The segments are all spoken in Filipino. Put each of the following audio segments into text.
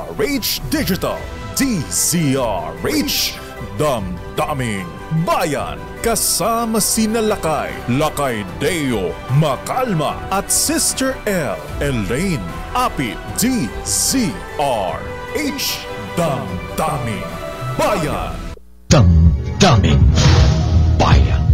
DZRH Digital, DZRH, Damdaming Bayan. Kasama sina Lakay Deo, Macalma at Sister L, Elaine Apit. DZRH, Damdaming Bayan. Damdaming Bayan.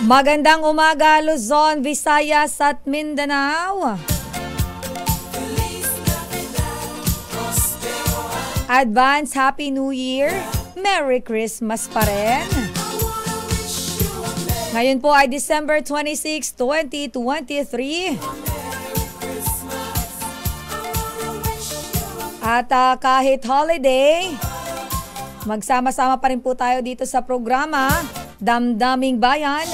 Magandang umaga, Luzon, Visayas at Mindanao. Advance Happy New Year. Merry Christmas pa rin. Ngayon po ay December 26, 2023. At kahit holiday, magsama-sama pa rin po tayo dito sa programa Damdaming Bayan.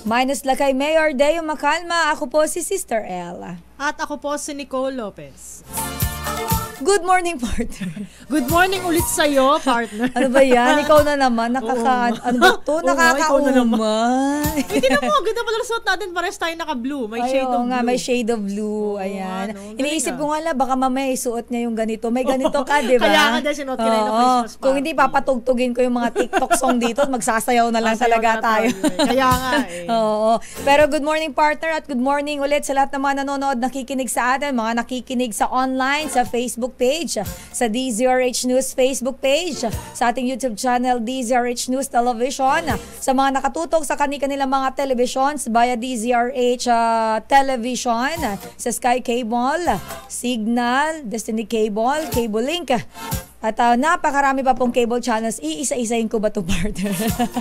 Minus Lakay Mayor Deo Macalma. Ako po si Sister L. At ako po si Nicole Lopez. Good morning, partner. Good morning ulit sa'yo, partner. Ano ba yan? Ikaw na naman. Ano ba ito? Nakakaumay. Hindi na mo. Ganda pala suot natin. Pares tayo naka-blue. May shade of blue. May shade of blue. Ayan. Iniisip ko nga baka mamaya isuot niya yung ganito. May ganito ka, di ba? Kaya nga din sinuot ka na yung Christmas party. Kung hindi, papatugtugin ko yung mga TikTok song dito at magsasayaw na lang talaga tayo. Kaya nga eh. Oo. Pero good morning, partner, at good morning ulit sa lahat ng mga nanonood, nakikinig sa atin, mga nakikinig sa online, sa Facebook page, sa DZRH News Facebook page, sa ating YouTube channel DZRH News Television, sa mga nakatutok sa kanilang mga televisions via DZRH Television, sa Sky Cable, Signal, Destiny Cable, Cable Link, at napakarami pa pong cable channels. Iisa-isahin ko ba ito, partner?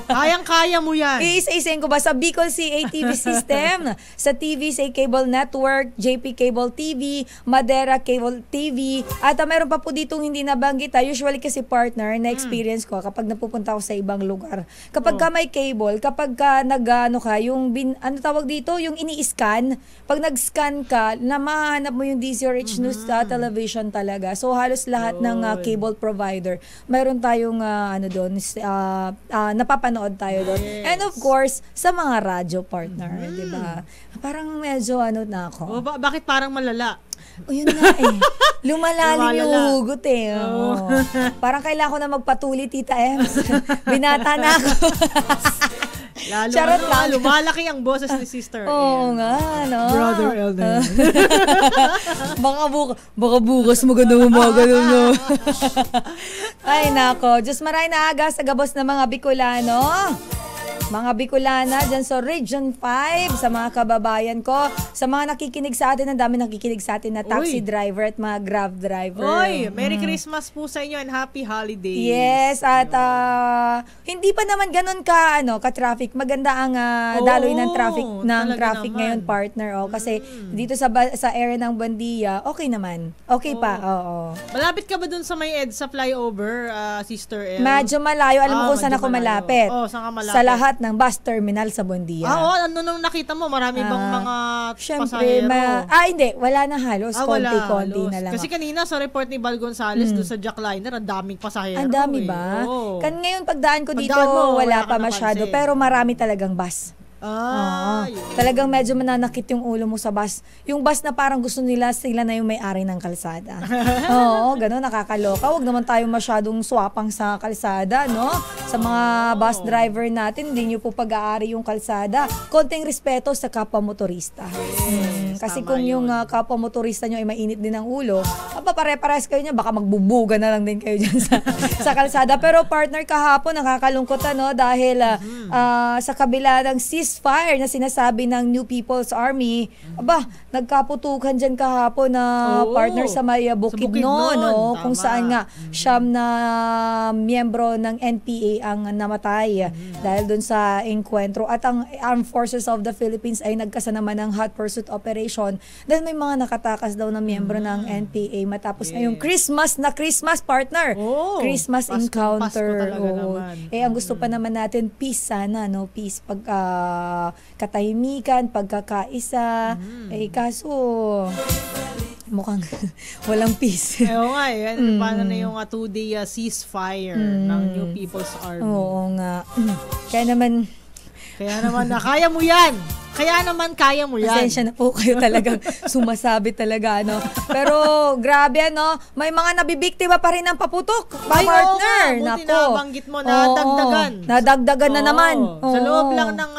Kayang-kaya mo yan. Iisa-isahin ko ba? Sa Bicol CA TV System, sa TVCA Cable Network, JP Cable TV, Madera Cable TV, at meron pa po ditong hindi nabanggit. Usually kasi, partner, na-experience ko kapag napupunta ako sa ibang lugar. Kapag ka may cable, kapag ka yung tawag dito, yung ini-scan, pag nag-scan ka, na mahanap mo yung DZRH News Television talaga. So, halos lahat ng cable provider, mayroon tayong napapanood tayo doon. Yes. And of course, sa mga radyo, partner, di ba? Parang medyo na ako. Bakit parang malala? O yun nga eh. Lumalalim yung hugot eh. Oh. Parang kailangan ko na magpatuli, Tita Ems. Binata na ako. Lalo lumalaki ang boses ni Sister L. Oo nga, no? Brother L na yun. baka bukas maganda umaga nun, no? Ay, nako. Diyos maray na aga sa gabos ng mga Bicolano. Mga Bicolana dyan sa Region 5, sa mga kababayan ko, sa mga nakikinig sa atin, ang dami nakikinig sa atin na taxi driver at mga Grab driver. Merry Christmas po sa inyo and Happy Holidays. Yes, at hindi pa naman ganun ka-traffic. Maganda ang daloy ng traffic ngayon, partner. Kasi dito sa area ng Buendia, okay naman. Okay pa, oo. Malapit ka ba dun sa may EDSA flyover, Sister L? Medyo malayo. Alam mo kung saan ako malapit. Saan ka malapit? Sa lahat ng bus terminal sa Buendia. Ano nung nakita mo? Marami bang mga syempre, pasahero? Hindi. Wala na halos. Konti-konti na lang. Kasi kanina sa report ni Val Gonzales doon sa Jackliner, ang daming pasahero. Ang dami ba? Ngayon pagdaan ko dito, wala pa masyado. Pero marami talagang bus. Talagang medyo mananakit yung ulo mo sa bus. Yung bus na parang gusto nila sila na yung may-ari ng kalsada. Gano'n, nakakaloka. Huwag naman tayo masyadong swapang sa kalsada, no? Sa mga bus driver natin, hindi nyo po pag-aari yung kalsada. Konting respeto sa kapwa motorista. Kasi kung yung kapwa motorista nyo ay mainit din ang ulo, pare-pares kayo nyo, baka magbubuga na lang din kayo dyan sa kalsada. Pero partner, kahapon, nakakalungkot dahil sa kabila ng ceasefire na sinasabi ng New People's Army, nagkaputukan dyan kahapon na partner sa may Bukidnon, kung saan nga siyam na miyembro ng NPA ang namatay dahil dun sa enkwentro. At ang Armed Forces of the Philippines ay nagkasanaman ng hot pursuit operation dahil may mga nakatakas daw na miyembro ng NPA matapos ngayong Christmas partner. Christmas encounter. Ang gusto pa naman natin, peace sana, no? Peace. Katahimikan, pagkakaisa. Kaso mukhang walang peace. Oo nga eh. Paano na yung 2-day ceasefire ng New People's Army? Oo nga. Kaya naman na kaya mo yan. Kaya mo yan. Pasensya na po kayo talagang sumasabi talaga, ano. Pero, grabe, ano, may mga nabibiktima pa rin ng paputok, partner. Buti nabanggit mo, nadagdagan. Nadagdagan na naman. Sa loob lang ng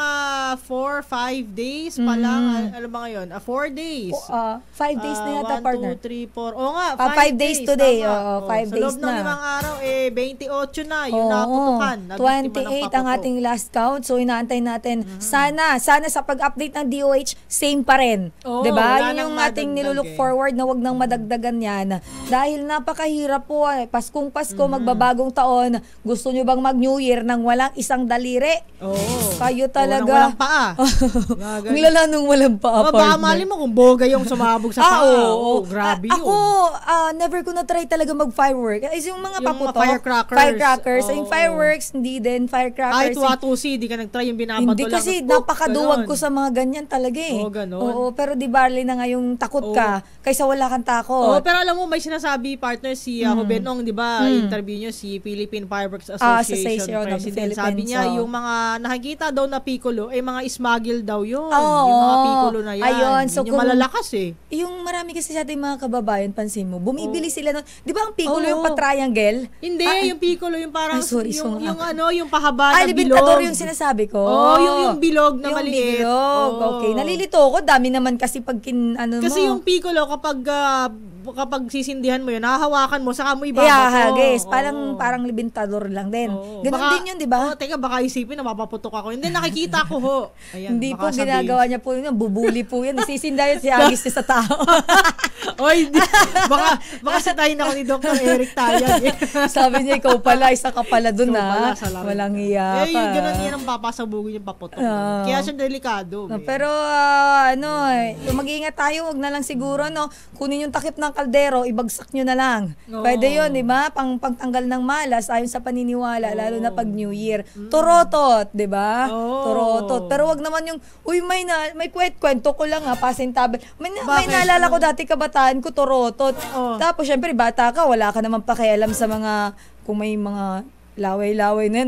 4-5 days pa lang. Ano ba ngayon? 4 days. 5 days na yata, partner. 1, 2, 3, 4. Oo nga, 5 days today. 5 days na. Sa loob ng 5 araw, 28 na. Yung naputukan. 28 ang ating last count. So, inaantay natin. Sana sa pag-update ng DOH, same pa rin. Diba? Yun yung ating nilulook forward na wag nang madagdagan yan. Dahil napakahirap po. Paskong Pasko, magbabagong taon. Gusto nyo bang mag-New Year nang walang isang daliri? Kayo talaga. Walang paa. Ang lala nung walang paa, partner. Baka mali mo kung boga yung sumabog sa paa. Grabe yun. Ako, never ko na try talaga mag-firework. Yung mga paputok. Firecrackers. Yung fireworks, hindi din. Firecrackers. Ay, tuwatusi. Di ka nag-try yung binabato lang. Hindi kasi napakaduwag ko sa mga ganyan talaga eh. Ganon. Oo, pero di bali na nga yung takot ka kaysa wala kang takot. Pero alam mo, may sinasabi partner si Benong, di ba? Interview niyo si Philippine Fireworks Association President. Sabi niya, yung mga nakikita daw na piccolo, mga smuggle daw yun. Yung mga piccolo na yan. Ayun, so yung malalakas eh. Yung marami kasi sa ating mga kababayan, pansin mo, bumibili sila nun. Di ba ang piccolo yung pa-triangle? Hindi, yung piccolo yung parang, yung na pahaba na bilog. Libintador yung sinasabi ko. Yung bilog na maliit. Okay, nalilito ko. Dami naman kasi pag Kasi yung piccolo, kapag sisindihan mo yun, nahahawakan mo, saka mo ibabato. Parang libintador lang din. Ganun din yun, di ba? Teka, baka isipin na mapaputok ako. Hindi, nakikita ko ho. Ayan, hindi po, ginagawa niya po yun. Bubuli po yan. Isisindahan si Agis sa tao. Oy, hindi. Baka satayin ako ni Dr. Eric Tayag. Sabi niya, ikaw pala, isa ka pala dun ha. Walang iya ka. Yung ganun yan ang papasabugin yung paputok. Kaya siya delikado. Pero, mag-iingat tayo. Huwag na lang siguro, kunin yung takip ng kaldero, ibagsak nyo na lang. Pwede yun, di ba? Pangtanggal ng malas, ayon sa paniniwala, lalo na pag New Year. Torotot, di ba? Torotot. Pero wag naman yung, may kwento ko lang pasintabi. May naalala ko dati kabataan ko, torotot. Tapos, syempre, bata ka, wala ka naman pakialam sa mga, kung may mga laway-laway na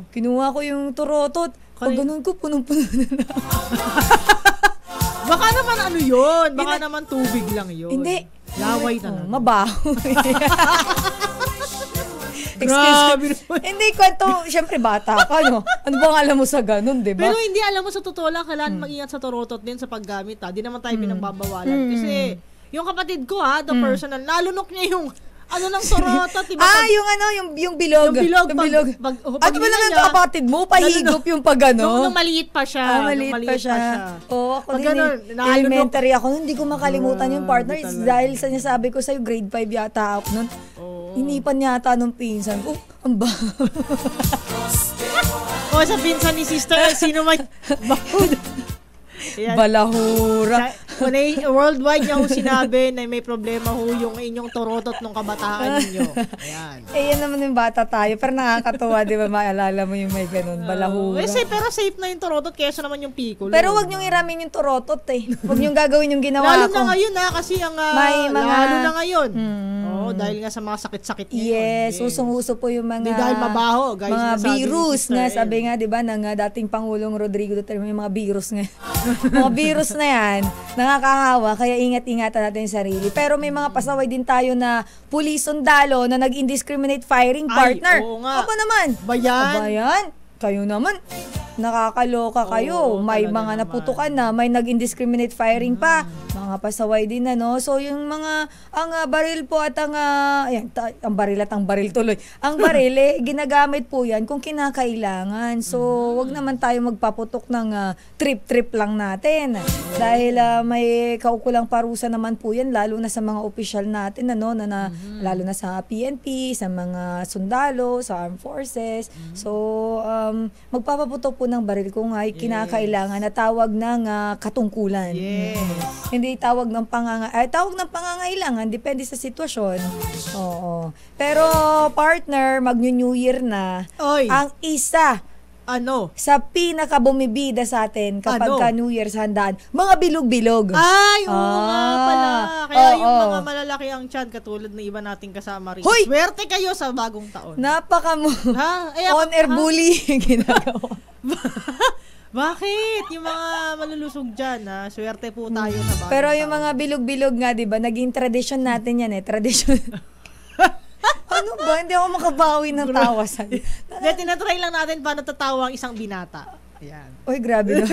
kinuha ko yung torotot. Pag ganun ko, punong-puno na lang. Baka naman yun? Baka naman tubig lang yun. Hindi. Laway na lang. Mabaho. Grabe. Hindi, kwento, syempre bata ka, Ano bang alam mo sa ganun, di ba? Pero hindi, alam mo, sa totoo lang, kailangan mag-ingat sa torotot din sa paggamit, Di naman tayo pinagbabawalan. Kasi, yung kapatid ko, the personal, nalunok niya yung ng torotot, diba? Yung bilog. Yung bilog. Ano ba naman yung kapatid mo? Pahigop yung pagano? Nung maliit pa siya. Maliit pa siya. Ako din, elementary ako. Hindi ko makalimutan yung partner. Dahil sa sabi ko sa'yo, grade 5 yata ako nun. Hinipan yata nung pinsan ko. Ang sa pinsan ni sister, sino may balahura. Worldwide niya sinabi na may problema yung inyong torotot nung kabataan ninyo. Ayan. Yan naman yung bata tayo. Pero nakakatuwa, di ba? Maalala mo yung may ganun, balahura. Pero safe na yung torotot kaysa naman yung piccolo. Pero wag niyong iramin yung torotot Wag niyong gagawin yung ginawa ko. Lalo na ngayon kasi lalo na ngayon. Dahil nga sa mga sakit-sakit ngayon. Yes, usong-uso po yung mga di dahil mabaho, guys, mga virus nga, sabi nga, di ba, ng dating Pangulong Rodrigo Duterte, may mga virus nga. Mga virus na yan, nakakahawa, kaya ingat-ingatan natin yung sarili. Pero may mga pasaway din tayo na pulis sundalo na nag-indiscriminate firing, partner. Oo nga. Apa naman? Bayan? Kayo naman, nakakaloka kayo. May mga naputukan na, may nag-indiscriminate firing pa. Mga pasaway din So yung mga, ang baril po at ang baril tuloy. Ang baril, ginagamit po yan kung kinakailangan. So, wag naman tayo magpaputok ng trip-trip lang natin. Dahil may kaukulang parusa naman po yan, lalo na sa mga opisyal natin, lalo na sa PNP, sa mga sundalo, sa armed forces. So, magpapaputok po ng baril kung kinakailangan na tawag ng katungkulan. Hindi tawag ng pangangailangan, depende sa sitwasyon. Oo. Pero partner, mag-New Year na. Ang isa Ano? Sa pinaka-bumibida sa atin kapag ka New Year's handaan, mga bilog-bilog. Ay, oo nga pala. Kaya yung mga malalaki ang tiyan, katulad ng iba nating kasama rin. Hoy! Swerte kayo sa bagong taon. On-air bullying ginagawa. Bakit? Yung mga malulusog dyan, swerte po tayo sa bagong Pero taon. yung mga bilog-bilog nga, di ba, naging tradition natin yan Tradition. Ano ba? Hindi ako makabawi ng tawa sa'yo. Tinatry lang natin paano tatawa ang isang binata. Ayan. Uy, grabe no.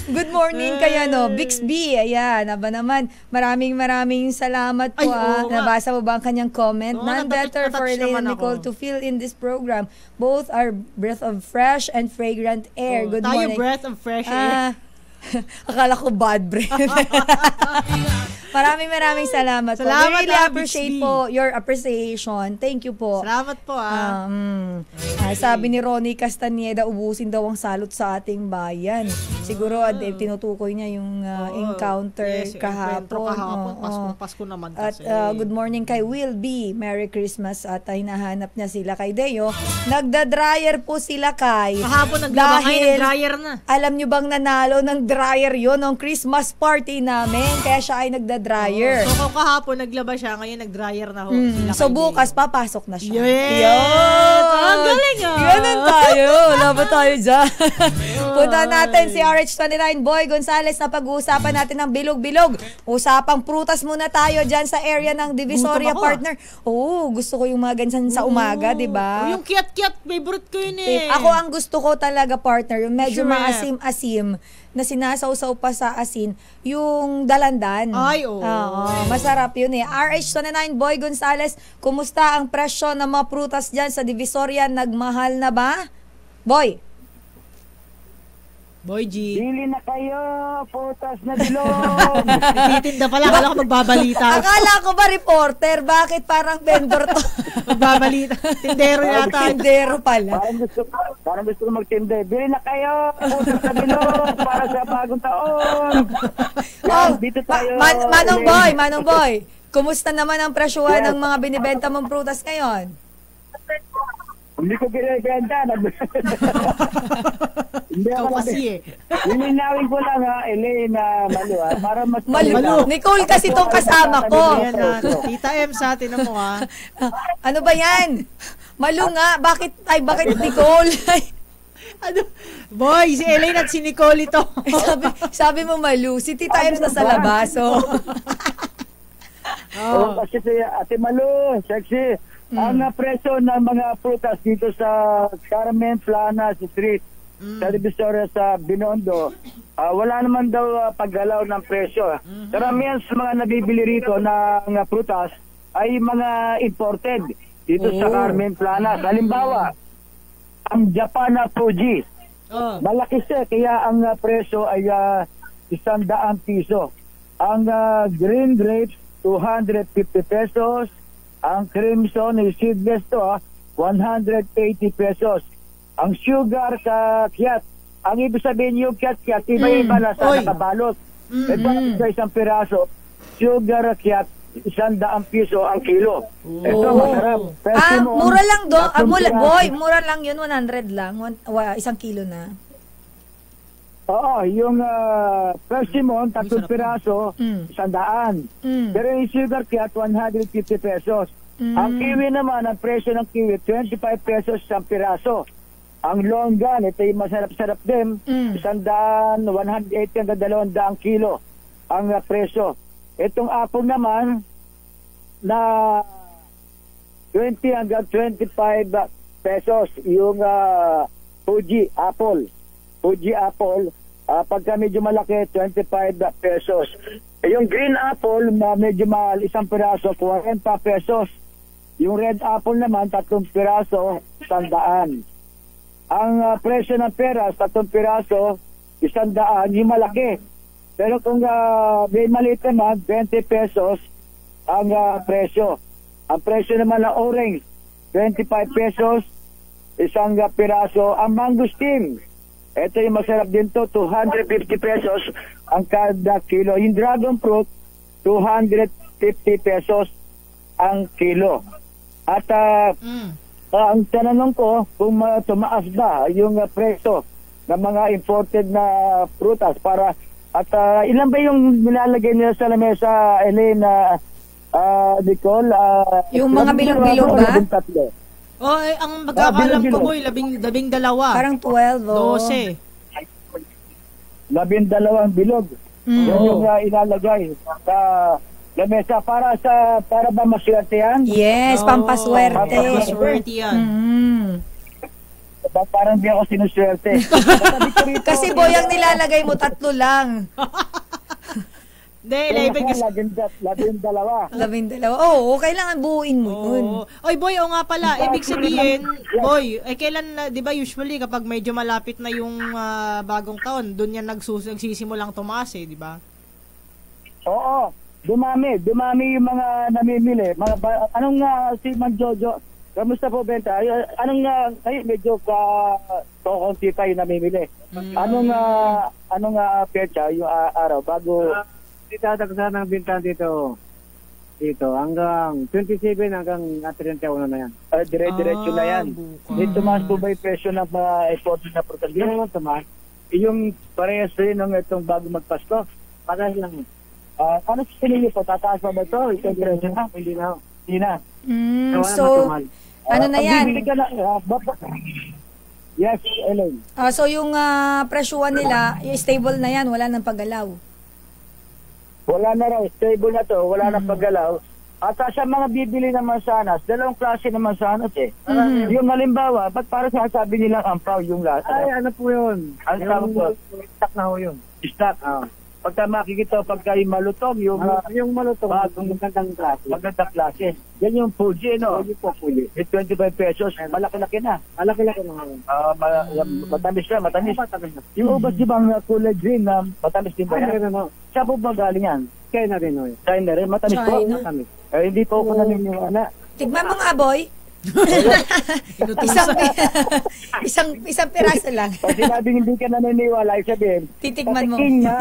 Good morning kaya Bixby. Ayan, aba naman. Maraming salamat po. Nabasa mo ba ang kanyang comment? None better for Elaine and Nicole to fill in this program. Both are breath of fresh and fragrant air. Good morning. Tayo breath of fresh air. Akala ko bad breath. Maraming salamat po. We really appreciate po your appreciation. Thank you po. Salamat po sabi ni Ronnie Castaneda, ubusin daw ang salot sa ating bayan. Siguro tinutukoy niya yung encounter kahapon. Pasko naman kasi. At good morning kay Will B. Merry Christmas at hinahanap niya sila kay Deo. Nagda-dryer po sila kay. Kahapon nag-dryer na. Alam niyo bang nanalo ng dryer yon ng Christmas party namin? Kaya siya ay nagda-dryer. So kahapon naglaba siya, ngayon nag-dryer na ho. So bukas papasok na siya. Yes! Ang galing Ganun tayo. Laban tayo dyan. Punta natin si RH29 Boy Gonzales na pag-uusapan natin ng bilog-bilog. Usapang prutas muna tayo dyan sa area ng Divisoria partner. Gusto ko yung mga ganyan sa umaga, di ba? Yung kiat-kiat, favorite ko yun Ako ang gusto ko talaga partner, yung medyo maasim-asim na sinasawsaw pa sa asin, yung dalandan. Ay, oo. Masarap yun RH29 Boy Gonzales, kumusta ang presyo ng mga prutas dyan sa Divisoria? Nagmahal na ba? Boy G. Bili na kayo, putas na bilog. Titinda pala, akala ko magbabalita. Akala ko ba reporter? Bakit parang vendor to? Magbabalita. Tindero yata. Tindero pala. Parang gusto ko magtinde. Bili na kayo, putas na bilog, para sa bagong taon. Dito tayo. Manong Boy, kumusta naman ang presyuhan ng mga binibenta mong prutas ngayon? Hindi ko binibenta. Ikaw kasi Lilinawin ko lang Elaine Malu para mas Malu. Nicole kasi itong kasama ko. Tita M sa atin mo Ano ba yan? Malu nga. Bakit Nicole? Boy, si Elaine at si Nicole ito. sabi mo Malu. Si Tita M na sa labas. Kasi si Ate Malu, sexy. Ang presyo ng mga prutas dito sa Carmen Planas Street, sa Divisoria sa Binondo, wala naman daw paggalaw ng presyo. Karamihan sa mga nabibili rito ng prutas ay mga imported dito sa Carmen Planas. Halimbawa, ang Japana Fuji. Malaki siya, kaya ang presyo ay 100 piso. Ang green grapes, 250 pesos. Ang crimson is seedless to 180 pesos. Ang sugar kiat, ang ibig sabihin yung kiat, iba-iba na sa nakabalot. Ito sa isang piraso, sugar kiat, 100 piso ang kilo. Ito masarap. Mura lang mura lang yun, 100 lang, 1 kilo na. Oo, yung persimmon, 3 piraso, 100. Pero yung sugar kiat, 150 pesos. Ang kiwi naman, ang presyo ng kiwi, 25 pesos 1 piraso. Ang longgan, ito yung masarap-sarap din, 100, 180 hanggang 200 kilo ang presyo. Itong apple naman, na 20 hanggang 25 pesos, yung Fuji apple. Pagka medyo malaki, 25 pesos. Yung green apple, medyo mahal, 1 piraso, 40 pesos. Yung red apple naman, 3 piraso, 100. Ang presyo ng peras, 3 piraso, 100, yung malaki. Pero kung may maliit naman, 20 pesos ang presyo. Ang presyo naman ng orange, 25 pesos, 1 piraso. Ang mangosteen, ito yung masarap din to, 250 pesos ang kada kilo. Yung dragon fruit, 250 pesos ang kilo. At ang tanong ko kung tumaas ba yung presyo ng mga imported na prutas para at ilan ba yung nilalagay nila sa lamesa, Elaine, Nicole? Yung mga bilog-bilog ba? Ang magkakalam ko boy, 12. Parang 12. 12. 12 bilog. Yan yung ilalagay sa lamesa para ba maswerte yan? Yes, pampaswerte. Pampaswerte yan. Parang di ako sinuswerte. Kasi boy, ang nilalagay mo 3 lang. Hindi, 11 kasi. 12. Oo, kailangan buuin mo yun. Oy, boy, nga pala. Ibig sabihin, boy, kailan, di ba usually kapag medyo malapit na yung bagong taon, doon yan nagsisimulang tumaas di ba? Oo. Dumami yung mga namimili. Anong si Mang Jojo? Kamusta po benta? Anong medyo konti pa yung namimili. Anong petsa yung araw bago Itatagsa ng bintan dito hanggang 27 hanggang 31 na yan. Dire-diretso na yan. Tumaas po ba yung presyo ng mga imported na prutas? Hindi naman tumaas. Yung parehas rin ng itong bago magpasko. Parehas lang. Ano sa pinili po? Tataas pa ba ito? Hindi na. So, ano na yan? Yes, Elaine. So, yung presyuhan nila, stable na yan, wala nang paggalaw. Wala na raw, stable na to, wala na paggalaw. At sa mga bibili ng mansanas, 2 klase ng mansanas Yung halimbawa, ba't para sabi nilang ampaw yung lasa? Ay, ano po yun? Ang tawag po? Stock na ho yun. Stock. Pagka makikita, pagka yung malutong, yung malutong, magandang klase. Magandang klase. Yan yung Fuji, no? Fuji. 25 pesos, malaki-laki na. Malaki-laki na. Matamis na, matamis. Yung ubas, di ba, ang kulay green na matamis din ba yan? Saan po ba galing yan? China rin, no? China rin, matamis po. Matamis. Hindi po ako naniniwala. Tignan mo nga, boy. isang piraso lang. Pag sinabing hindi ka naniniwala, sabihin, titikman mo. Patikim na.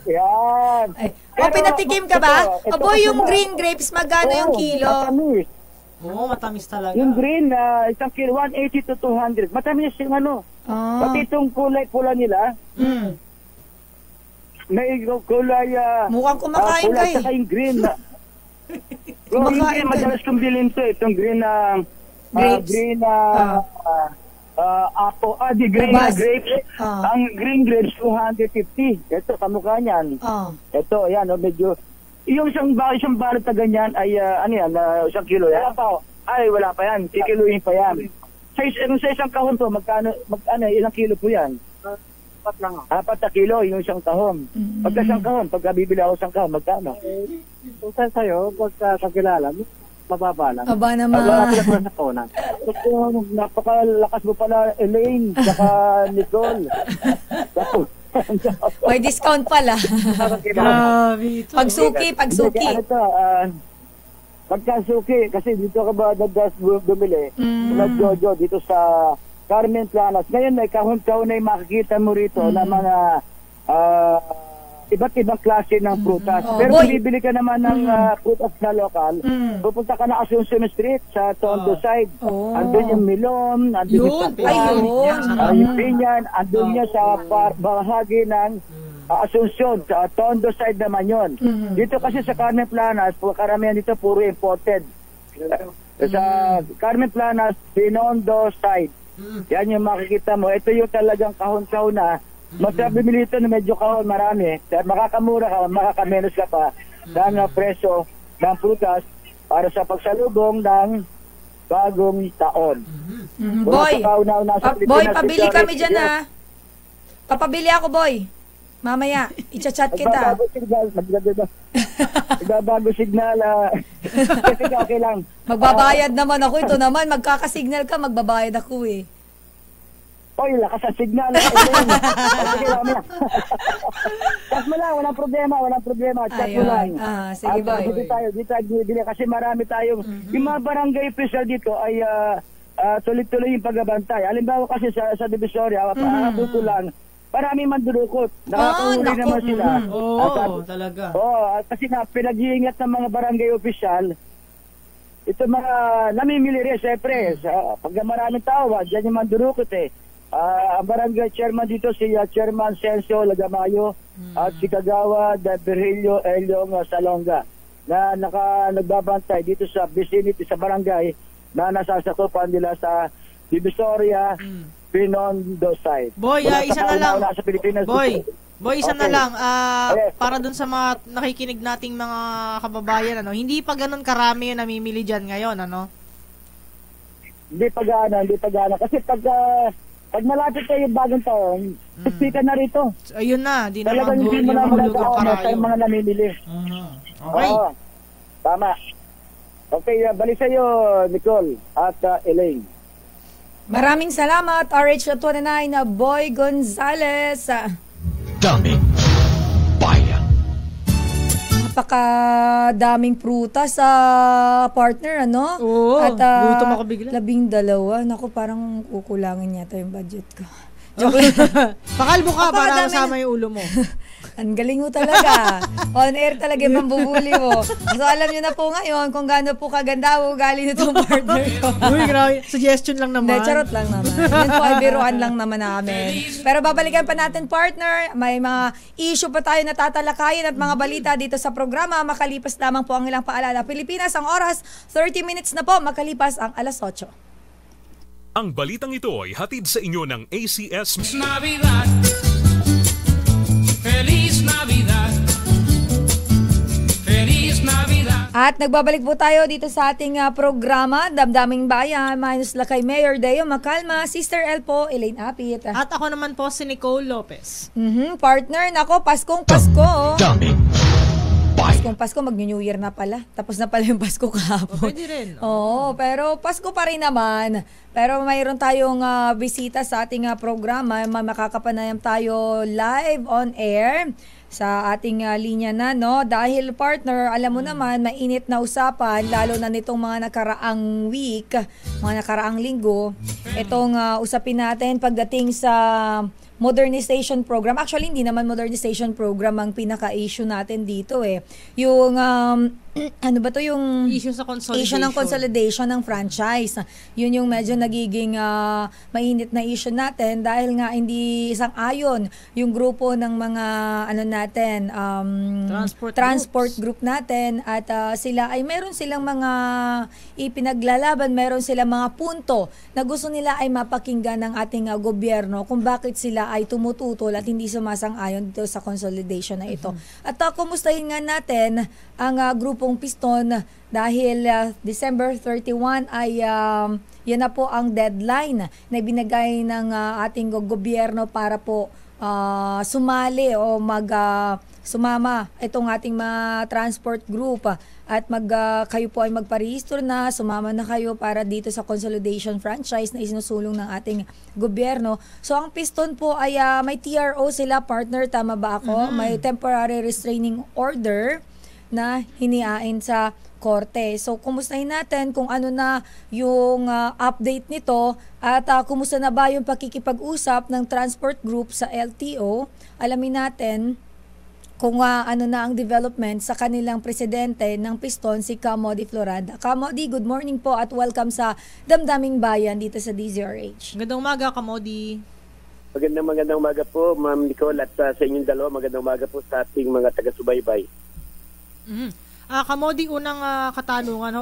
Yan. Pinatikim ka ba? Boy, yung green grapes, magkano yung kilo? Matamis. Matamis talaga. Yung green, isang kilo, 180 to 200. Matamis yung pati itong kulay pula nila. May kulay, mukhang kumakain ka saka yung green. Yung green, madalas kong bilhin to. Itong green na grapes. Green na grapes. Ang green grapes, 250. Ito, kamukha niyan. Ito, yan, medyo. Yung isang balot na ganyan ay, isang kilo yan? Wala pa yan. Kikiluhin pa yan. Sa isang kahon to, ilang kilo po yan? 4 lang. 4 na kilo, yung isang kahon. Pagka isang kahon, pagka bibili ako isang kahon, magkano? Kung sa'yo, pagka kakilala mo, mababa lang. Aba naman. Napakalakas mo pala, Elaine, saka Nicole. May discount pala. Pagsuki. Pagkasuki, kasi dito ka ba bumili? Jojo, dito sa Carmen Planas. Ngayon ay kahon-kahon na makikita mo rito na mga iba't ibang klase ng prutas. Pero kung bibili ka naman ng prutas na lokal, pupunta ka na Asuncion Street sa Tondo side. Andun yung melon, andun yung yung pinyan, andun niya sa bahagi ng Asuncion, sa Tondo side naman yun. Dito kasi sa Carmen Planas, karamihan dito puro imported. Sa Carmen Planas, Binondo side. Yan yung makikita mo. Ito yung talagang kahon-kahon na. Bumili ito na medyo kahon, marami. Makakamura ka, makakamenos ka pa ng presyo ng prutas para sa pagsalubong ng bagong taon. Boy, pabili kami dyan Papabili ako, boy. Mamaya, i-chat kita. Magbabago signal. Kasi okay lang. Magbabayad naman ako. Ito naman, magkakasignal ka, magbabayad ako Oy, lakas sa signal. Chat mo lang, walang problema. Chat mo lang. Sige, boy. Dito tayo bibili kasi marami tayong, yung mga barangay official dito ay tuloy-tuloy yung pagbabantay. Halimbawa kasi sa Divisoria, dito lang, maraming mandulukot. Nakakahuli naman sila. Talaga. Kasi nga, pinag-iingat ng mga barangay official ito mga namimili rin, syempre. Pag maraming tao, dyan yung mandurukot eh. Ang barangay chairman dito, si Chairman Celso Lagamayo at si Kagawa de Virgilio Elyong Salonga na nagbabantay dito sa vicinity sa barangay na nasasakupan nila sa Divisoria, Binondo side. Boy, isa na lang. Sa Pilipinas. Boy, isa na lang. Para dun sa mga nakikinig nating mga kababayan, hindi pa ganun karami yung namimili dyan ngayon, Hindi pa gaano. Kasi pag malapit kayo bagong taon, sika na rito. Ayun na, di na talagang hindi mo na malagaon sa mga namimili. Okay. Oo, tama. Okay, balik sa'yo, Nicole at Elaine. Maraming salamat, RH29 na Boy Gonzales. Daming Bayan. Napakadaming prutas sa partner, Oo, at gutom ako bigla. 12. Naku, parang kukulangin yata yung budget ko. Joke. Pakalbo ka para masama yung ulo mo. Ang galing mo talaga. On air talaga yung mambubuli mo. So alam nyo na po ngayon kung gaano po kaganda o ugali nitong partner ko. Uy, grabe. Suggestion lang naman. Hindi, charot lang naman. Yan po ay biruan lang naman namin. Pero babalikan pa natin, partner. May mga issue pa tayo na tatalakayin at mga balita dito sa programa. Makalipas lamang po ang ilang paalala. Pilipinas, ang oras, 30 minutes na po. Makalipas ang alas 8. Ang balitang ito ay hatid sa inyo ng ACS Navidad. Feliz Navidad. Feliz Navidad. At nagbabalik po tayo dito sa ating programa, Damdaming Bayan, minus lakay Mayor Deo Macalma, Sister El po, Elaine Apit. At ako naman po si Nicole Lopez. Partner, nako, Paskong Pasko. Daming Bayan. Paskong Pasko, mag-New Year na pala. Tapos na pala yung Pasko kahapon. Pwede rin. Oo, pero Pasko pa rin naman. Pero mayroon tayong bisita sa ating programa. Makakapanayam tayo live on air sa ating linya na, dahil partner, alam mo naman, mainit na usapan, lalo na nitong mga nakaraang week, mga nakaraang linggo, itong usapin natin pagdating sa modernization program. Actually, hindi naman modernization program ang pinaka-issue natin dito Yung, ano ba to, yung issue sa consolidation. Issue ng consolidation ng franchise. Yun yung medyo nagiging mainit na issue natin dahil nga hindi isang-ayon yung grupo ng mga transport group natin at sila ay meron silang mga ipinaglalaban, meron silang mga punto na gusto nila ay mapakinggan ng ating gobyerno kung bakit sila ay tumututol at hindi sumasang-ayon dito sa consolidation na ito. At kumustahin nga natin ang grupong Piston dahil December 31 ay yan na po ang deadline na ibinigay ng ating gobyerno para po sumali o sumama itong ating mga transport group at kayo po ay magparehistro na, sumama na kayo para dito sa consolidation franchise na isinusulong ng ating gobyerno. So ang Piston po ay may TRO sila, partner, tama ba ako? May temporary restraining order na hiniain sa korte. So, kumustahin natin kung ano na yung update nito at kumusta na ba yung pakikipag-usap ng transport group sa LTO. Alamin natin kung ano na ang development sa kanilang presidente ng Piston, si Camody Florada. Camody, good morning po at welcome sa Damdaming Bayan dito sa DZRH. Magandang umaga, Camody. Magandang umaga po, Ma'am Nicole, at sa inyong dalawa, magandang umaga po sa ating mga taga-subaybay. Camody, unang katanungan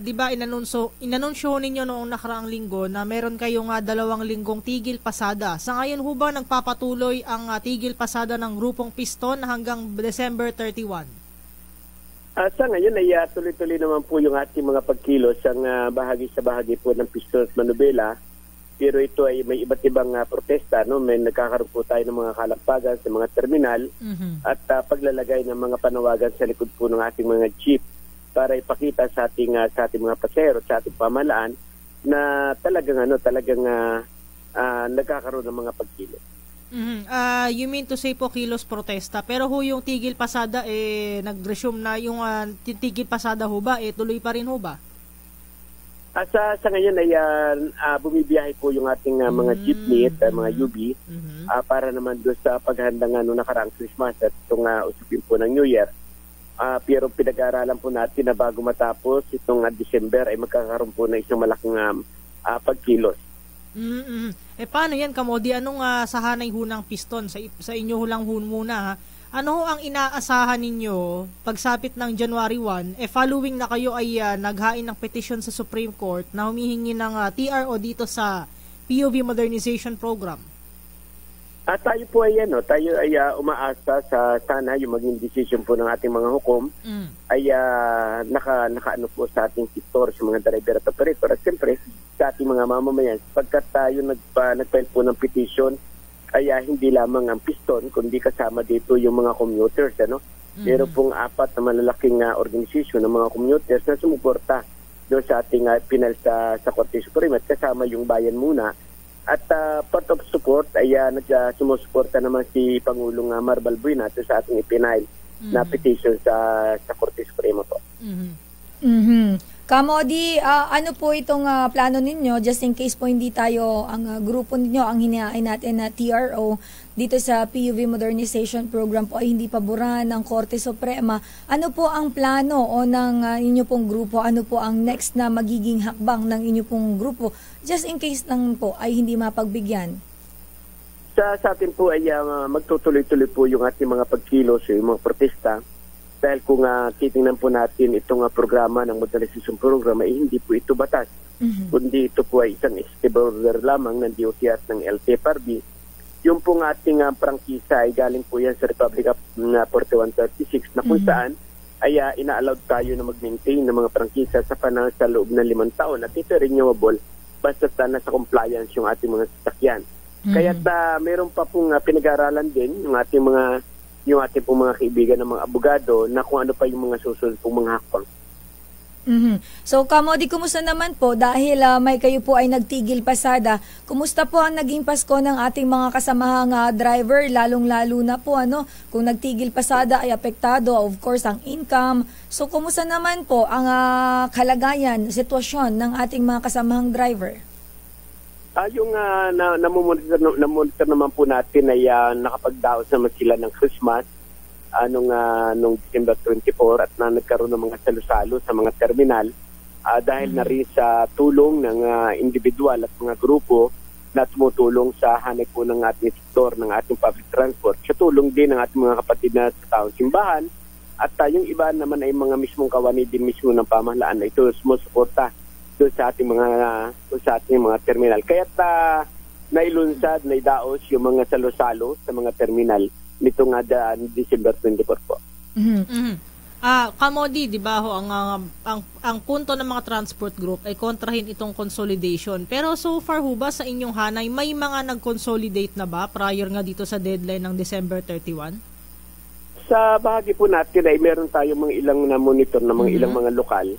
di ba inanunsyo ninyo noong nakaraang linggo na meron kayong 2 linggong tigil pasada. Sa ngayon ho ba nagpapatuloy ang tigil pasada ng grupong Piston hanggang December 31? Sa ngayon ay tuloy-tuloy naman po yung ating mga pagkilos ang bahagi sa bahagi po ng Piston at Manubela. Pero ito ay may iba't ibang protesta, May nagkakaroon po tayo ng mga kalampagan sa mga terminal at paglalagay ng mga panawagan sa likod po ng ating mga jeep para ipakita sa ating mga pasahero, sa ating pamahalaan na talagang nagkakaroon ng mga pagkilos. You mean to say po kilos protesta, pero yung tigil pasada nag-resume na yung tigil pasada ho ba tuloy pa rin ho ba? Sa ngayon ay bumibiyahe po yung ating mga jeepney at mga UB para naman doon sa paghahanda ng nakaraang Christmas at itong usapin po ng New Year. pero pinag-aaralan po natin na bago matapos itong December ay magkakaroon po ng isang malaking pagkilos. Paano yan, Kamodi? Anong sahanay ho ng piston? Sa inyo ho lang ho muna, ha? Ano ho ang inaasahan ninyo pagsapit ng January 1? Following na kayo ay naghain ng petition sa Supreme Court na humihingi ng TRO dito sa POV Modernization Program. Tayo po ay umaasa sa sana yung maging decision po ng ating mga hukom ay nakaano po sa ating sektor, sa mga driver at operator at siyempre sa ating mga mamamayan pagkat tayo nagfile po ng petition ay hindi lamang ang piston kundi kasama dito yung mga commuters. Meron pong 4 na malalaking organisasyon ng mga commuters na sumuporta doon sa ating pinal sa Korte Suprema at kasama yung bayan muna. At part of support ay sumusuporta naman si Pangulong Marbal Buenato sa ating ipinail na petition sa Korte Suprema po. Kamodi, ano po itong plano ninyo just in case po hindi tayo, ang grupo ninyo, ang hinahain natin na TRO dito sa POV Modernization Program po ay hindi paboran ng Korte Suprema. Ano po ang plano o ng inyo pong grupo? Ano po ang next na magiging hakbang ng inyo pong grupo just in case lang po ay hindi mapagbigyan? Sa atin po ay magtutuloy-tuloy po yung ating mga pagkilos, yung mga protesta. Dahil kung titingnan po natin itong programa ng modernization program ay hindi po ito batas. Kundi ito po ay isang executive order lamang ng DOTR at ng LTFRB. Yung pong ating prangkisa ay galing po yan sa Republic of 4136 na kung saan ay ina-allowed tayo na mag-maintain ng mga prangkisa sa loob ng 5 taon at ito renewable basta nasa compliance yung ating mga sasakyan. Kaya meron pa pong pinag-aaralan din yung ating pong mga kaibigan ng mga abogado na kung ano pa yung mga susunod pong mga hakbang. So, Kamodi, kumusta naman po? Dahil may kayo po ay nagtigil pasada, kumusta po ang naging Pasko ng ating mga kasamahang driver, lalong-lalo na po, kung nagtigil pasada ay apektado, of course, ang income. So, kumusta naman po ang kalagayan, sitwasyon ng ating mga kasamahang driver? Yung namonitor naman po natin ay nakapagdaos naman sila ng Christmas nung December 24 at nagkaroon ng mga salo-salo sa mga terminal dahil na rin sa tulong ng individual at mga grupo na tumutulong sa hanay po ng ating sektor ng ating public transport. Sa tulong din ng ating mga kapatid na sa taong simbahan at yung iba naman ay mga mismong kawani din mismo ng pamahalaan na ito sumusuporta doon sa ating mga terminal. Kaya nailunsad, naidaos yung mga salo-salo sa mga terminal nitong December 24 po. Kamodi, di ba ho, ang punto ng mga transport group ay kontrahin itong consolidation. Pero so far ho ba sa inyong hanay, may mga nag-consolidate na ba prior nga dito sa deadline ng December 31? Sa bahagi po natin ay meron tayong mga ilang na monitor na mga ilang mga lokal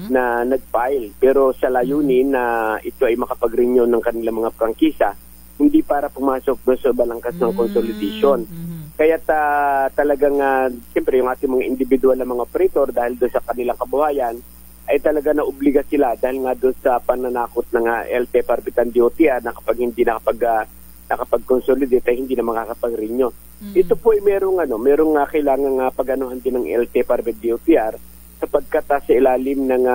na nag-file. Pero sa layunin na ito ay makapag-renew ng kanilang mga prangkisa, hindi para pumasok doon sa balangkas ng consolidation. Kaya talagang, siyempre yung ating mga individual na mga operator dahil doon sa kanilang kabuhayan, ay talaga na-obliga sila dahil nga doon sa pananakot ng LTFRB at DOTR na kapag hindi nakapag-consolidate ay hindi na makakapag-renew. Ito po ay merong kailangan pag-anuhan din ng LTFRB at DOTR sapagkat sa ilalim ng